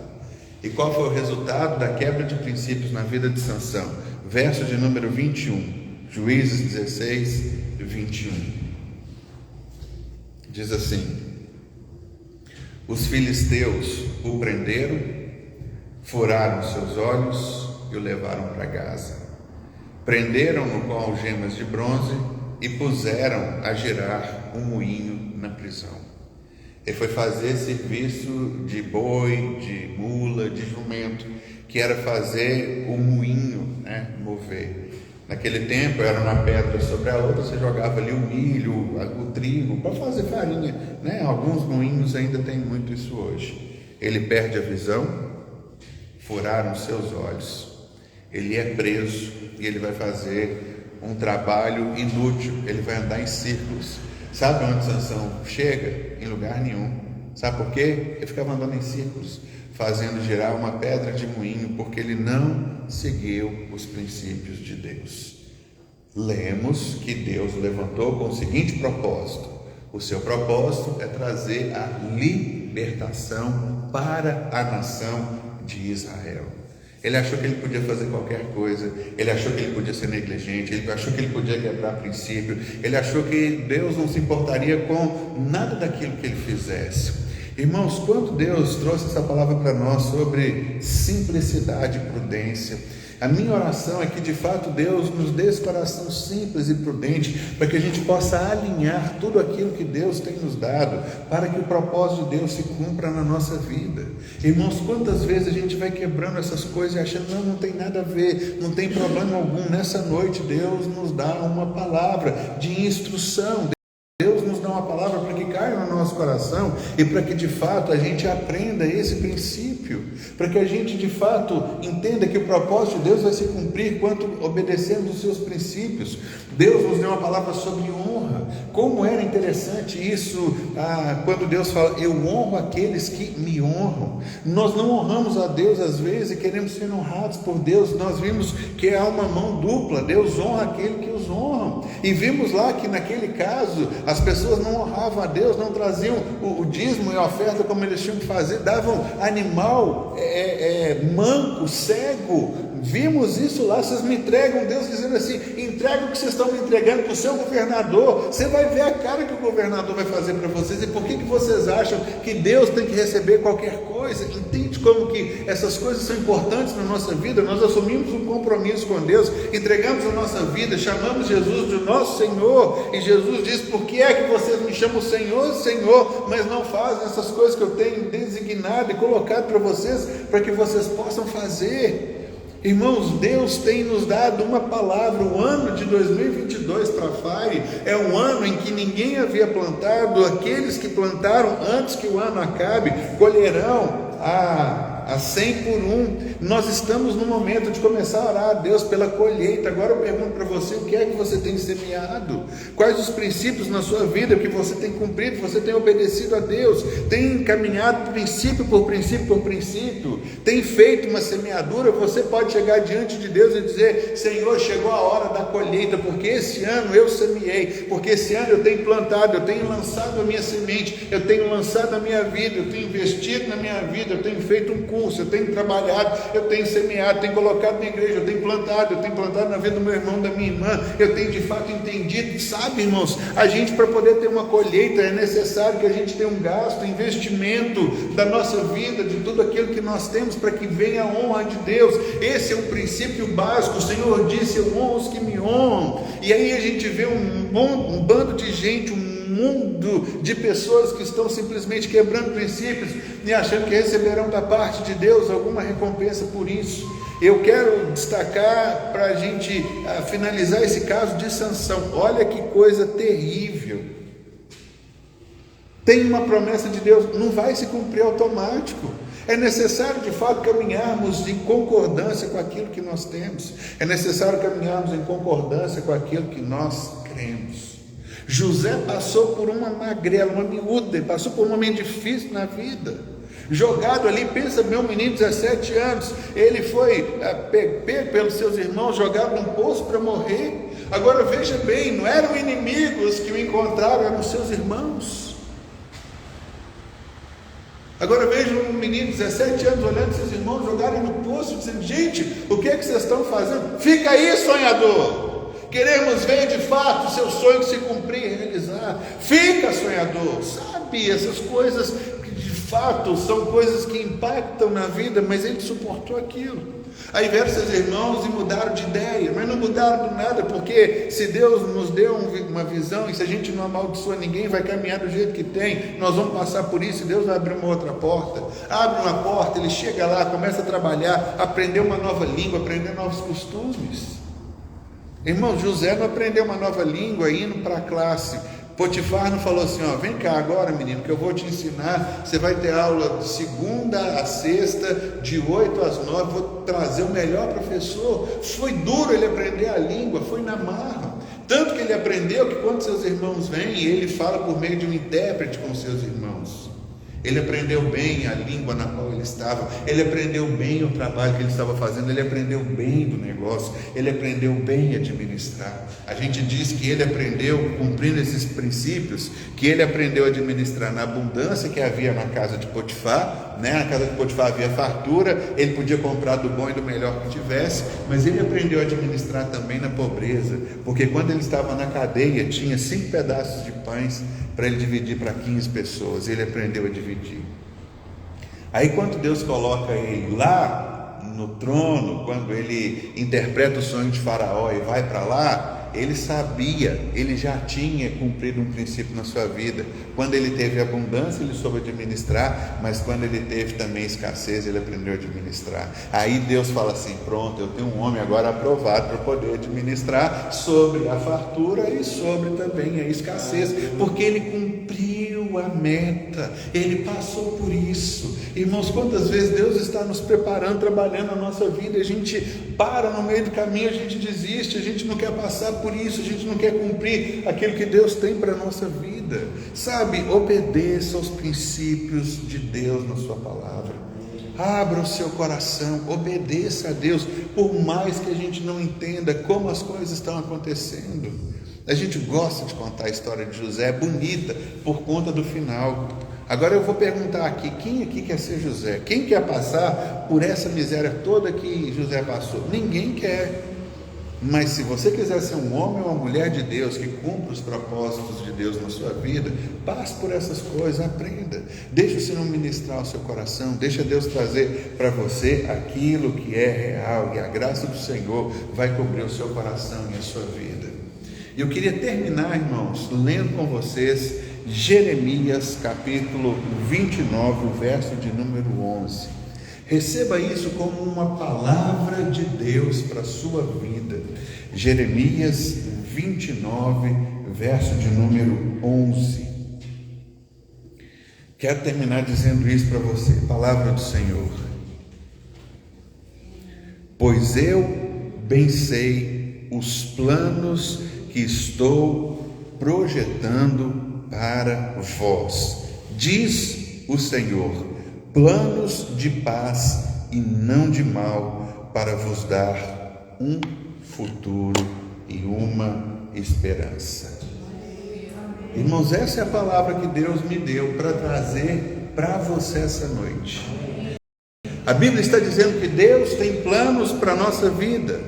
E qual foi o resultado da quebra de princípios na vida de Sansão? Verso de número 21, Juízes 16, 21. Diz assim, os filisteus o prenderam, furaram seus olhos e o levaram para Gaza. Prenderam-no com algemas de bronze e puseram a girar um moinho na prisão. Ele foi fazer serviço de boi, de mula, de jumento, que era fazer o moinho, mover. Naquele tempo era uma pedra sobre a outra, você jogava ali o milho, o trigo, para fazer farinha, Alguns moinhos ainda tem muito isso hoje. Ele perde a visão, furaram seus olhos, ele é preso e ele vai fazer um trabalho inútil, ele vai andar em círculos. Sabe onde Sansão chega? Em lugar nenhum. Sabe por quê? Ele ficava andando em círculos, fazendo girar uma pedra de moinho, porque ele não seguiu os princípios de Deus. Lemos que Deus o levantou com o seguinte propósito: o seu propósito é trazer a libertação para a nação de Israel. Ele achou que ele podia fazer qualquer coisa, ele achou que ele podia ser negligente, ele achou que ele podia quebrar princípio, ele achou que Deus não se importaria com nada daquilo que ele fizesse. Irmãos, quando Deus trouxe essa palavra para nós sobre simplicidade e prudência, a minha oração é que de fato Deus nos dê esse coração simples e prudente, para que a gente possa alinhar tudo aquilo que Deus tem nos dado, para que o propósito de Deus se cumpra na nossa vida. Irmãos, quantas vezes a gente vai quebrando essas coisas e achando, não tem nada a ver, não tem problema algum. Nessa noite Deus nos dá uma palavra de instrução, Deus nos dá uma palavra para que caia no nosso coração e para que de fato a gente aprenda esse princípio, para que a gente de fato entenda que o propósito de Deus vai se cumprir quando obedecemos os seus princípios. Deus nos deu uma palavra sobre honra. Como era interessante isso, quando Deus fala, eu honro aqueles que me honram. Nós não honramos a Deus às vezes e queremos ser honrados por Deus. Nós vimos que há uma mão dupla, Deus honra aquele que os honram, e vimos lá que naquele caso as pessoas não honravam a Deus, não traziam o dízimo e a oferta como eles tinham que fazer, davam animal manco, cego. Vimos isso lá, vocês me entregam, Deus dizendo assim, entrega o que vocês estão me entregando para o seu governador, você vai ver a cara que o governador vai fazer para vocês. E por que vocês acham que Deus tem que receber qualquer coisa? Entende como que essas coisas são importantes na nossa vida? Nós assumimos um compromisso com Deus, entregamos a nossa vida, chamamos Jesus de nosso Senhor, e Jesus diz, por que é que vocês me chamam Senhor, Senhor, mas não fazem essas coisas que eu tenho designado e colocado para vocês, para que vocês possam fazer? Irmãos, Deus tem nos dado uma palavra. O ano de 2022 para a FAI é um ano em que ninguém havia plantado. Aqueles que plantaram antes que o ano acabe colherão a 100 por 1. Nós estamos no momento de começar a orar a Deus pela colheita. Agora eu pergunto para você, o que é que você tem semeado? Quais os princípios na sua vida que você tem cumprido? Você tem obedecido a Deus? Tem caminhado princípio por princípio por princípio? Tem feito uma semeadura? Você pode chegar diante de Deus e dizer, Senhor, chegou a hora da colheita, porque esse ano eu semeei, porque esse ano eu tenho plantado, eu tenho lançado a minha semente, eu tenho lançado a minha vida, eu tenho investido na minha vida, eu tenho feito um curso, eu tenho trabalhado, eu tenho semeado, eu tenho colocado na igreja, eu tenho plantado na vida do meu irmão, da minha irmã, eu tenho de fato entendido. Sabe, irmãos, a gente, para poder ter uma colheita, é necessário que a gente tenha um gasto, investimento da nossa vida, de tudo aquilo que nós temos, para que venha a honra de Deus. Esse é um princípio básico. O Senhor disse: eu honro os que me honram. E aí a gente vê um bando de gente, um mundo de pessoas que estão simplesmente quebrando princípios e achando que receberão da parte de Deus alguma recompensa por isso. Eu quero destacar, para a gente finalizar esse caso de Sansão. Olha que coisa terrível. Tem uma promessa de Deus, não vai se cumprir automático. É necessário de fato caminharmos em concordância com aquilo que nós temos. É necessário caminharmos em concordância com aquilo que nós cremos. José passou por uma magrela, uma miúda, passou por um momento difícil na vida, jogado ali. Pensa, meu menino de 17 anos, ele foi pego pelos seus irmãos, jogado num poço para morrer. Agora veja bem, não eram inimigos que o encontraram, eram os seus irmãos. Agora veja um menino de 17 anos olhando seus irmãos jogarem no poço, dizendo: gente, o que é que vocês estão fazendo? Fica aí, sonhador. Queremos ver de fato o seu sonho se cumprir e realizar. Fica, sonhador. Sabe, essas coisas que de fato são coisas que impactam na vida, mas ele suportou aquilo. Aí vieram seus irmãos e mudaram de ideia, mas não mudaram do nada, porque se Deus nos deu uma visão, e se a gente não amaldiçoa ninguém, vai caminhar do jeito que tem, nós vamos passar por isso, e Deus vai abrir uma outra porta. Abre uma porta, ele chega lá, começa a trabalhar, aprender uma nova língua, aprender novos costumes. Irmão, José não aprendeu uma nova língua indo para a classe. Potifar não falou assim: ó, vem cá agora, menino, que eu vou te ensinar. Você vai ter aula de segunda a sexta, de 8 às 9, vou trazer o melhor professor. Foi duro ele aprender a língua, foi na marra. Tanto que ele aprendeu que quando seus irmãos vêm, ele fala por meio de um intérprete com seus irmãos. Ele aprendeu bem a língua na qual ele estava, ele aprendeu bem o trabalho que ele estava fazendo, ele aprendeu bem do negócio, ele aprendeu bem a administrar. A gente diz que ele aprendeu, cumprindo esses princípios, que ele aprendeu a administrar na abundância que havia na casa de Potifar, né? Na casa de Potifar havia fartura, ele podia comprar do bom e do melhor que tivesse, mas ele aprendeu a administrar também na pobreza, porque quando ele estava na cadeia, tinha 5 pedaços de pães para ele dividir para 15 pessoas, ele aprendeu a dividir. Aí quando Deus coloca ele lá no trono, quando ele interpreta o sonho de Faraó e vai para lá, ele sabia, ele já tinha cumprido um princípio na sua vida. Quando ele teve abundância, ele soube administrar, mas quando ele teve também escassez, ele aprendeu a administrar. Aí Deus fala assim: pronto, eu tenho um homem agora aprovado para poder administrar sobre a fartura e sobre também a escassez, porque ele cumpriu a meta, ele passou por isso. Irmãos, quantas vezes Deus está nos preparando, trabalhando a nossa vida, a gente para no meio do caminho, a gente desiste, a gente não quer passar por isso, a gente não quer cumprir aquilo que Deus tem para a nossa vida. Sabe, obedeça aos princípios de Deus na sua palavra. Abra o seu coração, obedeça a Deus, por mais que a gente não entenda como as coisas estão acontecendo. A gente gosta de contar a história de José, é bonita por conta do final. Agora eu vou perguntar aqui: quem aqui quer ser José? Quem quer passar por essa miséria toda que José passou? Ninguém quer. Mas se você quiser ser um homem ou uma mulher de Deus que cumpra os propósitos de Deus na sua vida, passe por essas coisas, aprenda. Deixa o Senhor ministrar o seu coração, deixa Deus trazer para você aquilo que é real, e a graça do Senhor vai cobrir o seu coração e a sua vida. E eu queria terminar, irmãos, lendo com vocês Jeremias capítulo 29, o verso de número 11. Receba isso como uma palavra de Deus para a sua vida. Jeremias 29, verso de número 11. Quero terminar dizendo isso para você, palavra do Senhor. Pois eu bem sei os planos que estou projetando para vós, diz o Senhor, planos de paz e não de mal, para vos dar um futuro e uma esperança. Irmãos, essa é a palavra que Deus me deu para trazer para você essa noite. A Bíblia está dizendo que Deus tem planos para a nossa vida.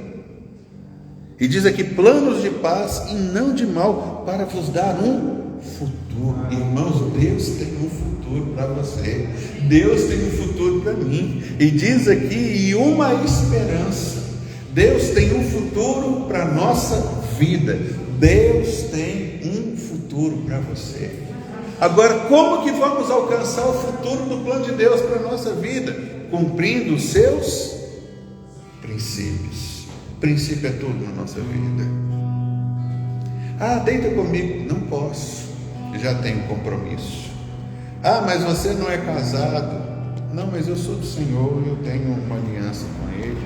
E diz aqui, planos de paz e não de mal, para vos dar um futuro. Irmãos, Deus tem um futuro para você. Deus tem um futuro para mim. E diz aqui, e uma esperança. Deus tem um futuro para a nossa vida. Deus tem um futuro para você. Agora, como que vamos alcançar o futuro do plano de Deus para a nossa vida? Cumprindo os seus princípios. Princípio é tudo na nossa vida. Ah, deita comigo. Não posso, eu já tenho compromisso. Ah, mas você não é casado. Não, mas eu sou do Senhor, eu tenho uma aliança com Ele.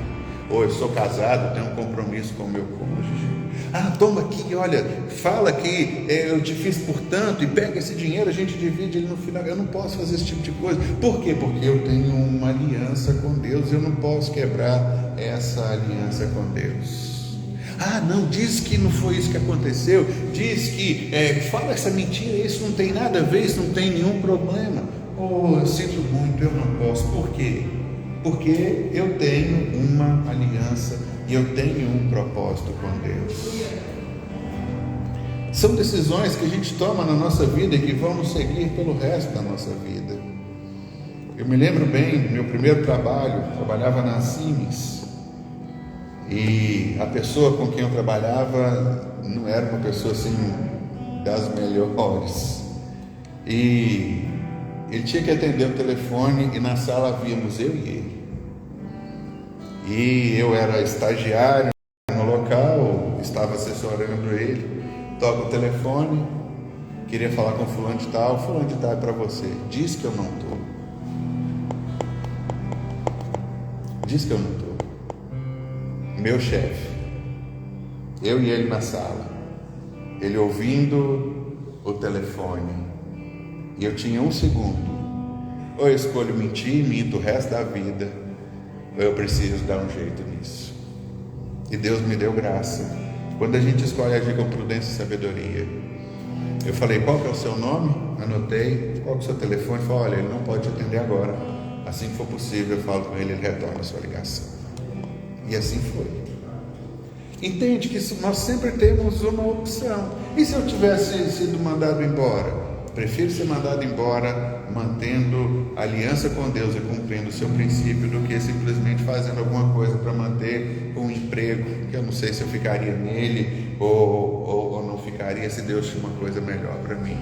Ou eu sou casado, tenho um compromisso com o meu cônjuge. Ah, toma aqui, olha, fala que eu te fiz por tanto, e pega esse dinheiro, a gente divide ele no final. Eu não posso fazer esse tipo de coisa. Por quê? Porque eu tenho uma aliança com Deus, eu não posso quebrar essa aliança com Deus. Ah, não, diz que não foi isso que aconteceu, diz que, fala essa mentira, isso não tem nada a ver, isso não tem nenhum problema. Oh, eu sinto muito, eu não posso. Por quê? Porque eu tenho uma aliança e eu tenho um propósito com Deus. São decisões que a gente toma na nossa vida e que vamos seguir pelo resto da nossa vida. Eu me lembro bem, meu primeiro trabalho, trabalhava na Siemens, e a pessoa com quem eu trabalhava não era uma pessoa assim das melhores, e ele tinha que atender o telefone, e na sala havíamos eu e ele. E eu era estagiário no local, estava assessorando ele. Toca o telefone, queria falar com fulano de tal é para você. Diz que eu não estou. Diz que eu não estou. Meu chefe, eu e ele na sala, ele ouvindo o telefone, e eu tinha um segundo. Ou eu escolho mentir, minto o resto da vida, ou eu preciso dar um jeito nisso. E Deus me deu graça. Quando a gente escolhe agir com prudência e sabedoria, eu falei, qual que é o seu nome? Anotei. Qual que é o seu telefone? Falei, olha, ele não pode te atender agora. Assim que for possível, eu falo com ele, ele retorna a sua ligação. E assim foi. Entende que nós sempre temos uma opção. E se eu tivesse sido mandado embora? Prefiro ser mandado embora mantendo aliança com Deus e cumprindo o seu princípio, do que simplesmente fazendo alguma coisa para manter um emprego, que eu não sei se eu ficaria nele ou não ficaria, se Deus tinha uma coisa melhor para mim.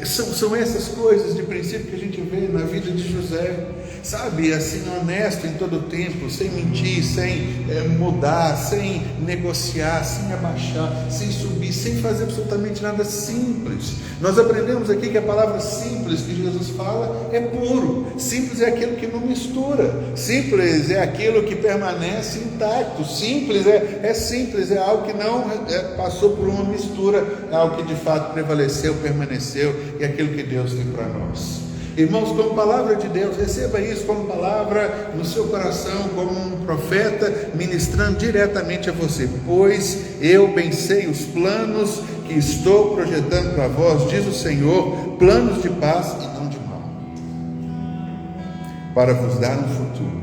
São essas coisas de princípio que a gente vê na vida de José, sabe, assim, honesto em todo o tempo, sem mentir, sem mudar, sem negociar, sem abaixar, sem subir, sem fazer absolutamente nada. Simples. Nós aprendemos aqui que a palavra simples que Jesus fala é puro. Simples é aquilo que não mistura. Simples é aquilo que permanece intacto. Simples é simples, é algo que não passou por uma mistura, é algo que de fato prevaleceu, permaneceu, e aquilo que Deus tem para nós. Irmãos, como palavra de Deus, receba isso como palavra no seu coração, como um profeta ministrando diretamente a você. Pois eu bem sei os planos que estou projetando para vós, diz o Senhor, planos de paz e não de mal, para vos dar um futuro.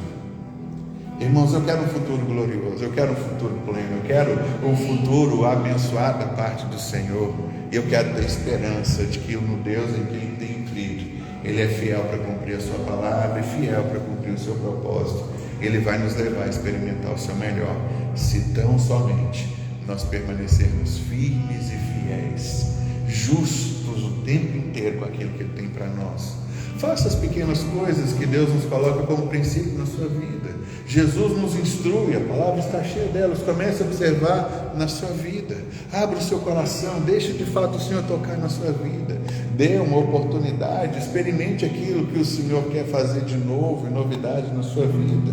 Irmãos, eu quero um futuro glorioso, eu quero um futuro pleno, eu quero um futuro abençoado da parte do Senhor. E eu quero ter esperança de que no Deus em quem tenho crido, Ele é fiel para cumprir a sua palavra e fiel para cumprir o seu propósito. Ele vai nos levar a experimentar o seu melhor, se tão somente nós permanecermos firmes e fiéis, justos o tempo inteiro com aquilo que Ele tem para nós. Faça as pequenas coisas que Deus nos coloca como princípio na sua vida. Jesus nos instrui, a palavra está cheia delas. Comece a observar na sua vida. Abra o seu coração, deixe de fato o Senhor tocar na sua vida. Dê uma oportunidade, experimente aquilo que o Senhor quer fazer de novo e novidade na sua vida.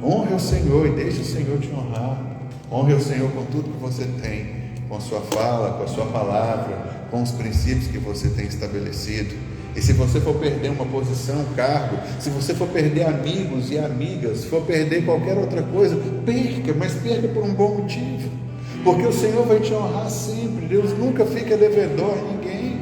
Honre o Senhor e deixe o Senhor te honrar. Honre o Senhor com tudo que você tem, com a sua fala, com a sua palavra, com os princípios que você tem estabelecido. E se você for perder uma posição, um cargo, se você for perder amigos e amigas, se for perder qualquer outra coisa, perca, mas perca por um bom motivo, porque o Senhor vai te honrar sempre. Deus nunca fica devedor a ninguém.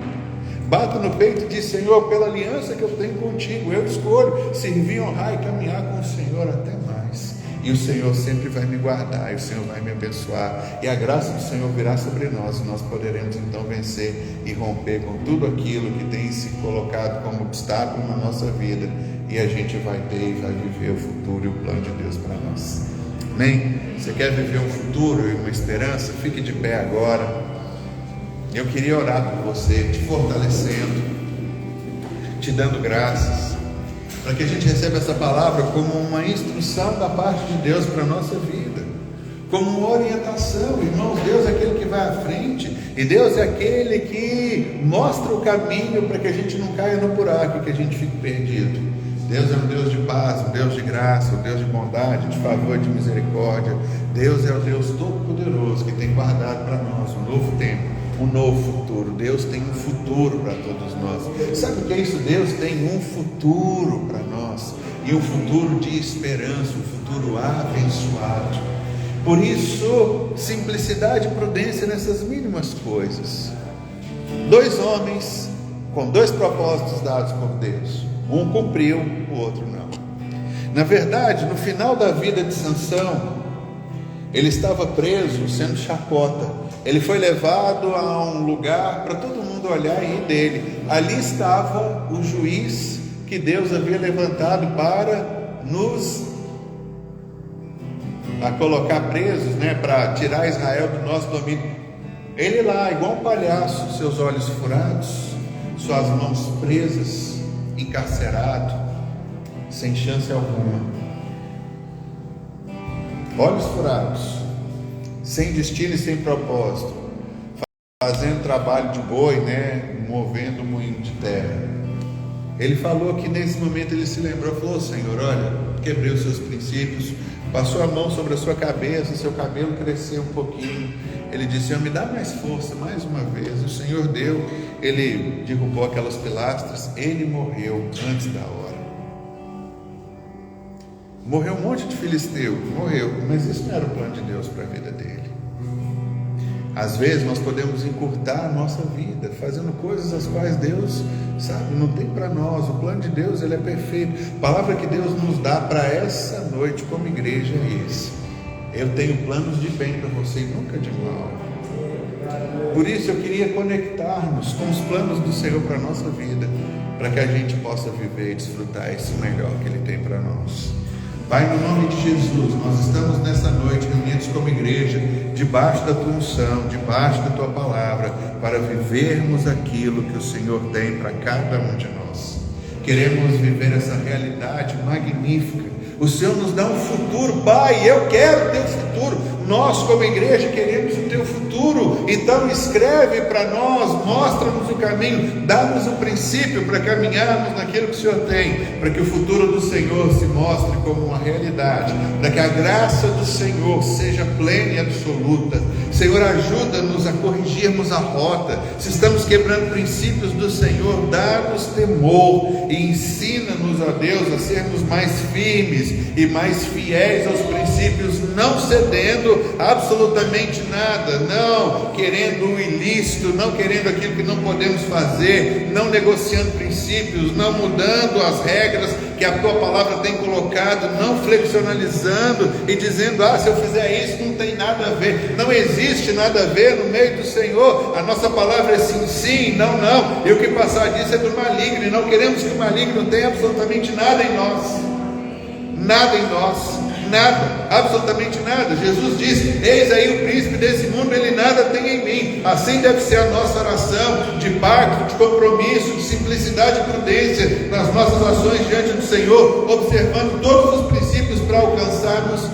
Bata no peito e diz: Senhor, pela aliança que eu tenho contigo, eu escolho servir, honrar e caminhar com o Senhor até mais. E o Senhor sempre vai me guardar, e o Senhor vai me abençoar, e a graça do Senhor virá sobre nós, e nós poderemos então vencer e romper com tudo aquilo que tem se colocado como obstáculo na nossa vida, e a gente vai ter e vai viver o futuro e o plano de Deus para nós. Amém? Você quer viver um futuro e uma esperança? Fique de pé agora. Eu queria orar por você, te fortalecendo, te dando graças, para que a gente receba essa palavra como uma instrução da parte de Deus para a nossa vida, como uma orientação. Irmãos, Deus é aquele que vai à frente, e Deus é aquele que mostra o caminho para que a gente não caia no buraco e que a gente fique perdido. Deus é um Deus de paz, um Deus de graça, um Deus de bondade, de favor, de misericórdia. Deus é o Deus Todo-Poderoso que tem guardado para nós um novo tempo, um novo futuro. Deus tem um futuro para todos nós. Sabe o que é isso? Deus tem um futuro para nós, e um futuro de esperança, um futuro abençoado. Por isso, simplicidade e prudência nessas mínimas coisas. 2 homens com 2 propósitos dados por Deus. Um cumpriu, o outro não. Na verdade, no final da vida de Sansão, ele estava preso, sendo chacota. Ele foi levado a um lugar para todo mundo olhar e rir dele. Ali estava o juiz que Deus havia levantado para nos colocar presos, para tirar Israel do nosso domínio. Ele lá, igual um palhaço, seus olhos furados, suas mãos presas, encarcerado, sem chance alguma, olhos furados, sem destino e sem propósito, fazendo trabalho de boi, movendo o moinho de terra. Ele falou que nesse momento ele se lembrou, falou: Senhor, olha, quebrei os seus princípios. Passou a mão sobre a sua cabeça, seu cabelo cresceu um pouquinho. Ele disse: Senhor, me dá mais força, mais uma vez. O Senhor deu. Ele derrubou aquelas pilastras. Ele morreu antes da hora. Morreu um monte de filisteu, morreu, mas isso não era o plano de Deus para a vida dele. Às vezes nós podemos encurtar a nossa vida fazendo coisas as quais Deus, não tem para nós. O plano de Deus, ele é perfeito. A palavra que Deus nos dá para essa noite como igreja é esse: eu tenho planos de bem para você e nunca de mal. Por isso eu queria conectar-nos com os planos do Senhor para a nossa vida, para que a gente possa viver e desfrutar esse melhor que Ele tem para nós. Pai, no nome de Jesus, nós estamos nessa noite reunidos como igreja, debaixo da Tua unção, debaixo da Tua palavra, para vivermos aquilo que o Senhor tem para cada um de nós. Queremos viver essa realidade magnífica. O Senhor nos dá um futuro. Pai, eu quero o Teu futuro. Nós como igreja queremos o Teu futuro. Então escreve para nós, mostra-nos o caminho, dá-nos o princípio para caminharmos naquilo que o Senhor tem, para que o futuro do Senhor se mostre como uma realidade, para que a graça do Senhor seja plena e absoluta. Senhor, ajuda-nos a corrigirmos a rota. Se estamos quebrando princípios do Senhor, dá-nos temor e ensina-nos, ó Deus, a sermos mais firmes e mais fiéis aos princípios, não cedendo absolutamente nada, não querendo o ilícito, não querendo aquilo que não podemos fazer, não negociando princípios, não mudando as regras que a Tua palavra tem colocado, não flexionalizando e dizendo: se eu fizer isso não tem nada a ver. Não existe nada a ver no meio do Senhor. A nossa palavra é sim, sim, não, não, e o que passar disso é do maligno, e não queremos que o maligno tenha absolutamente nada em nós. Nada em nós, nada, absolutamente nada. Jesus disse: eis aí o príncipe desse mundo, ele nada tem em mim. Assim deve ser a nossa oração, de pacto, de compromisso, de simplicidade e prudência nas nossas ações diante do Senhor, observando todos os princípios para alcançarmos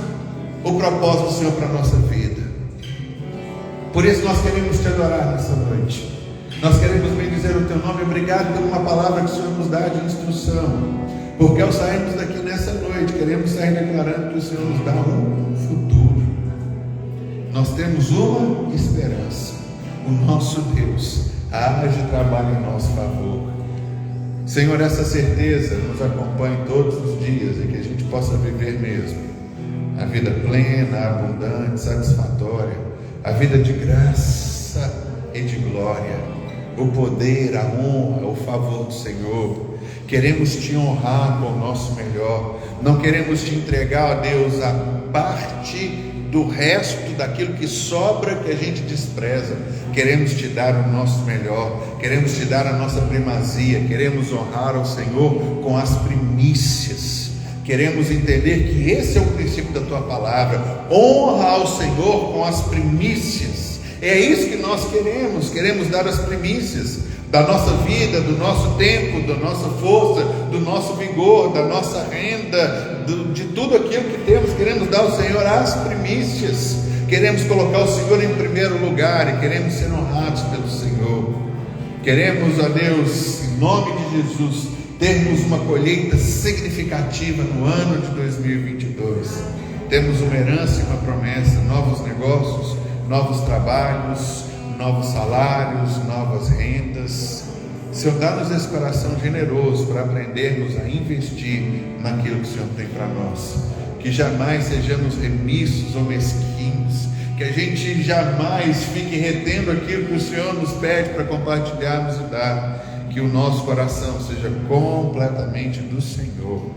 o propósito do Senhor para a nossa vida. Por isso nós queremos Te adorar nessa noite. Nós queremos bendizer o Teu nome. Obrigado por uma palavra que o Senhor nos dá de instrução, porque ao sairmos daqui nessa noite, queremos sair declarando que o Senhor nos dá um futuro. Nós temos uma esperança: o nosso Deus age e trabalha em nosso favor. Senhor, essa certeza nos acompanhe todos os dias, e que a gente possa viver mesmo a vida plena, abundante, satisfatória, a vida de graça e de glória. o poder, a honra, o favor do Senhor. Queremos te honrar com o nosso melhor. Não queremos te entregar, ó Deus, a parte do resto daquilo que sobra, que a gente despreza. Queremos te dar o nosso melhor, queremos te dar a nossa primazia, queremos honrar ao Senhor com as primícias. Queremos entender que esse é o princípio da tua palavra: honra ao Senhor com as primícias. É isso que nós queremos dar as primícias da nossa vida, do nosso tempo, da nossa força, do nosso vigor, da nossa renda, de tudo aquilo que temos. Queremos dar ao Senhor as primícias, queremos colocar o Senhor em primeiro lugar e queremos ser honrados pelo Senhor. Queremos, ó Deus, em nome de Jesus, termos uma colheita significativa no ano de 2022. Temos uma herança e uma promessa: novos negócios, novos trabalhos, novos salários, novas rendas. Senhor, dá-nos esse coração generoso para aprendermos a investir naquilo que o Senhor tem para nós. Que jamais sejamos remissos ou mesquinhos, que a gente jamais fique retendo aquilo que o Senhor nos pede para compartilharmos e dar. Que o nosso coração seja completamente do Senhor,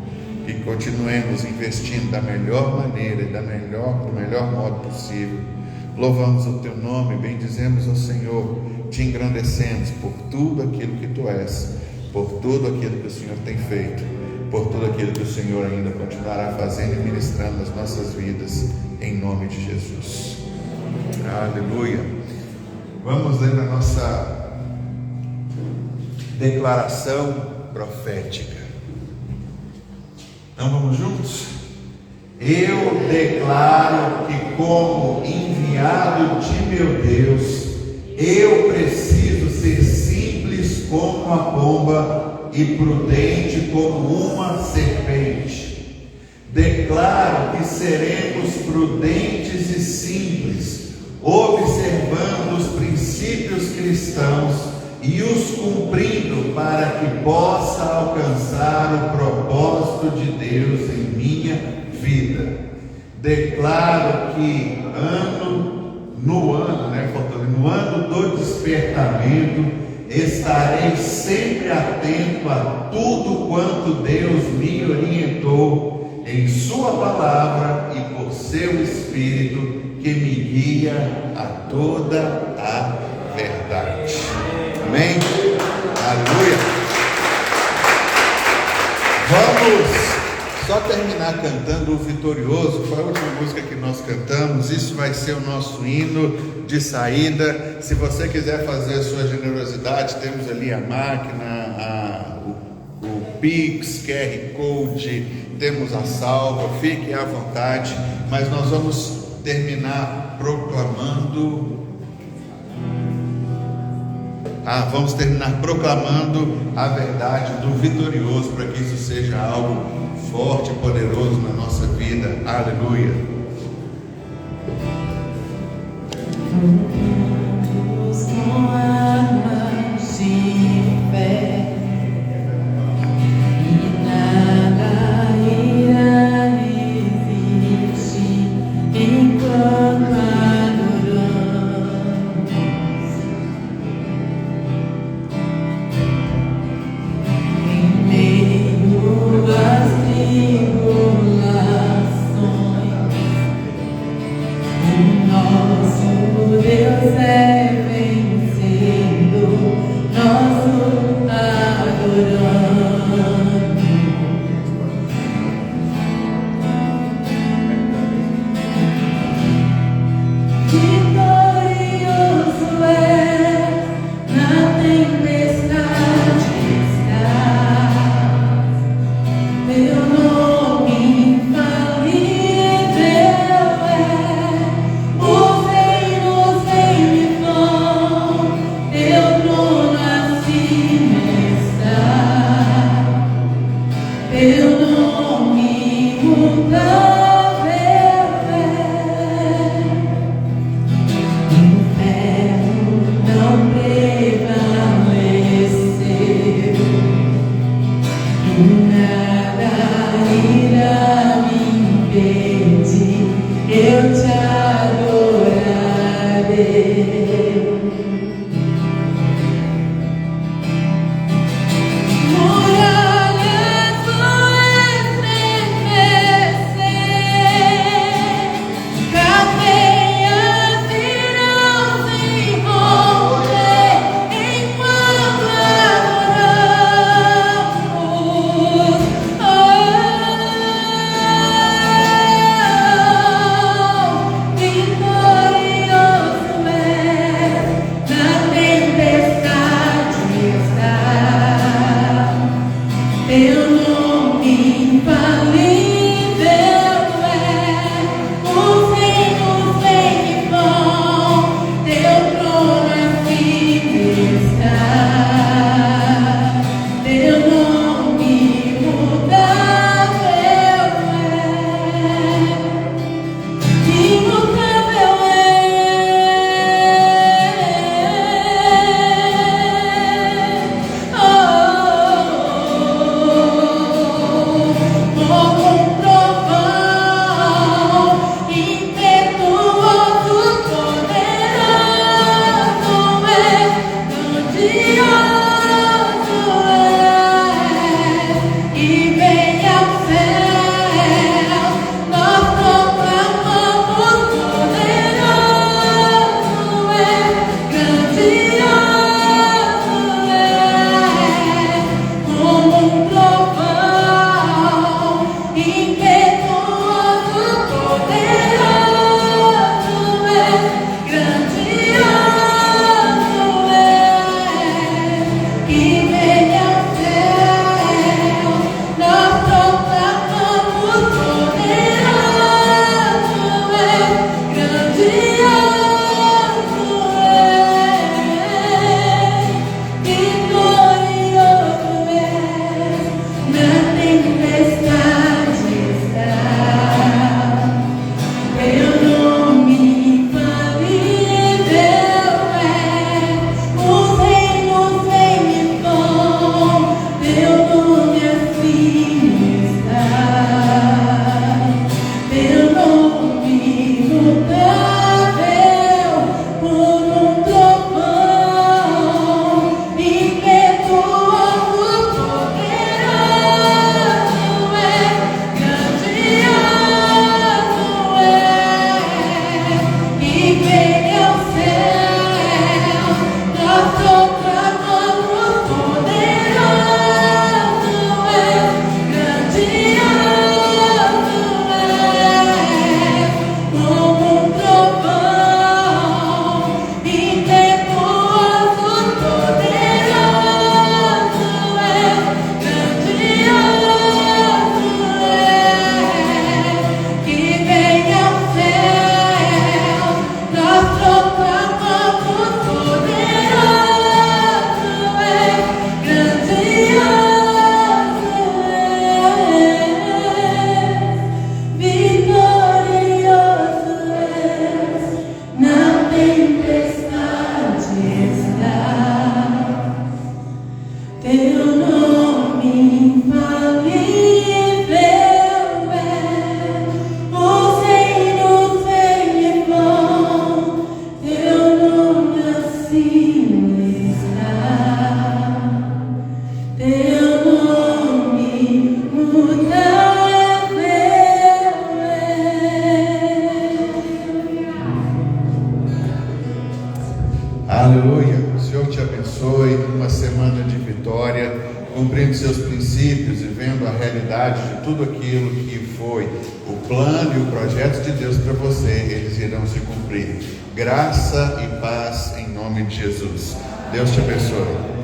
que continuemos investindo da melhor maneira e do melhor modo possível. Louvamos o teu nome, bendizemos ao Senhor, te engrandecemos por tudo aquilo que tu és, por tudo aquilo que o Senhor tem feito, por tudo aquilo que o Senhor ainda continuará fazendo e ministrando nas nossas vidas, em nome de Jesus. Aleluia. Vamos ler a nossa declaração profética. Então vamos juntos? Eu declaro que, como enviado de meu Deus, eu preciso ser simples como a pomba e prudente como uma serpente. Declaro que seremos prudentes e simples, observando os princípios cristãos e os cumprindo, para que possa alcançar o propósito de Deus em minha vida. Declaro que no ano do despertamento, estarei sempre atento a tudo quanto Deus me orientou em sua palavra e por seu Espírito, que me guia a toda a verdade. Amém? Aleluia. Vamos só terminar cantando o Vitorioso. Foi a última música que nós cantamos. Isso vai ser o nosso hino de saída. Se você quiser fazer a sua generosidade, temos ali a máquina, o Pix, QR Code, temos a salva. Fique à vontade. Mas nós vamos terminar proclamando a verdade do vitorioso, para que isso seja algo forte e poderoso na nossa vida. Aleluia. Com armas de fé, e nada irá resistir enquanto adoramos. Em meio às tribulações, o nosso Deus é vencido, nosso adoramos. Vitorioso é, na tempestade está, teu nome infalível é, os reinos vêm e vão, teu trono acima está. Aleluia. O Senhor te abençoe numa semana de vitória, cumprindo seus princípios e vendo a realidade de tudo aquilo que foi o plano e o projeto de Deus para você, eles irão se cumprir. Graça e paz em nome de Jesus. Deus te abençoe.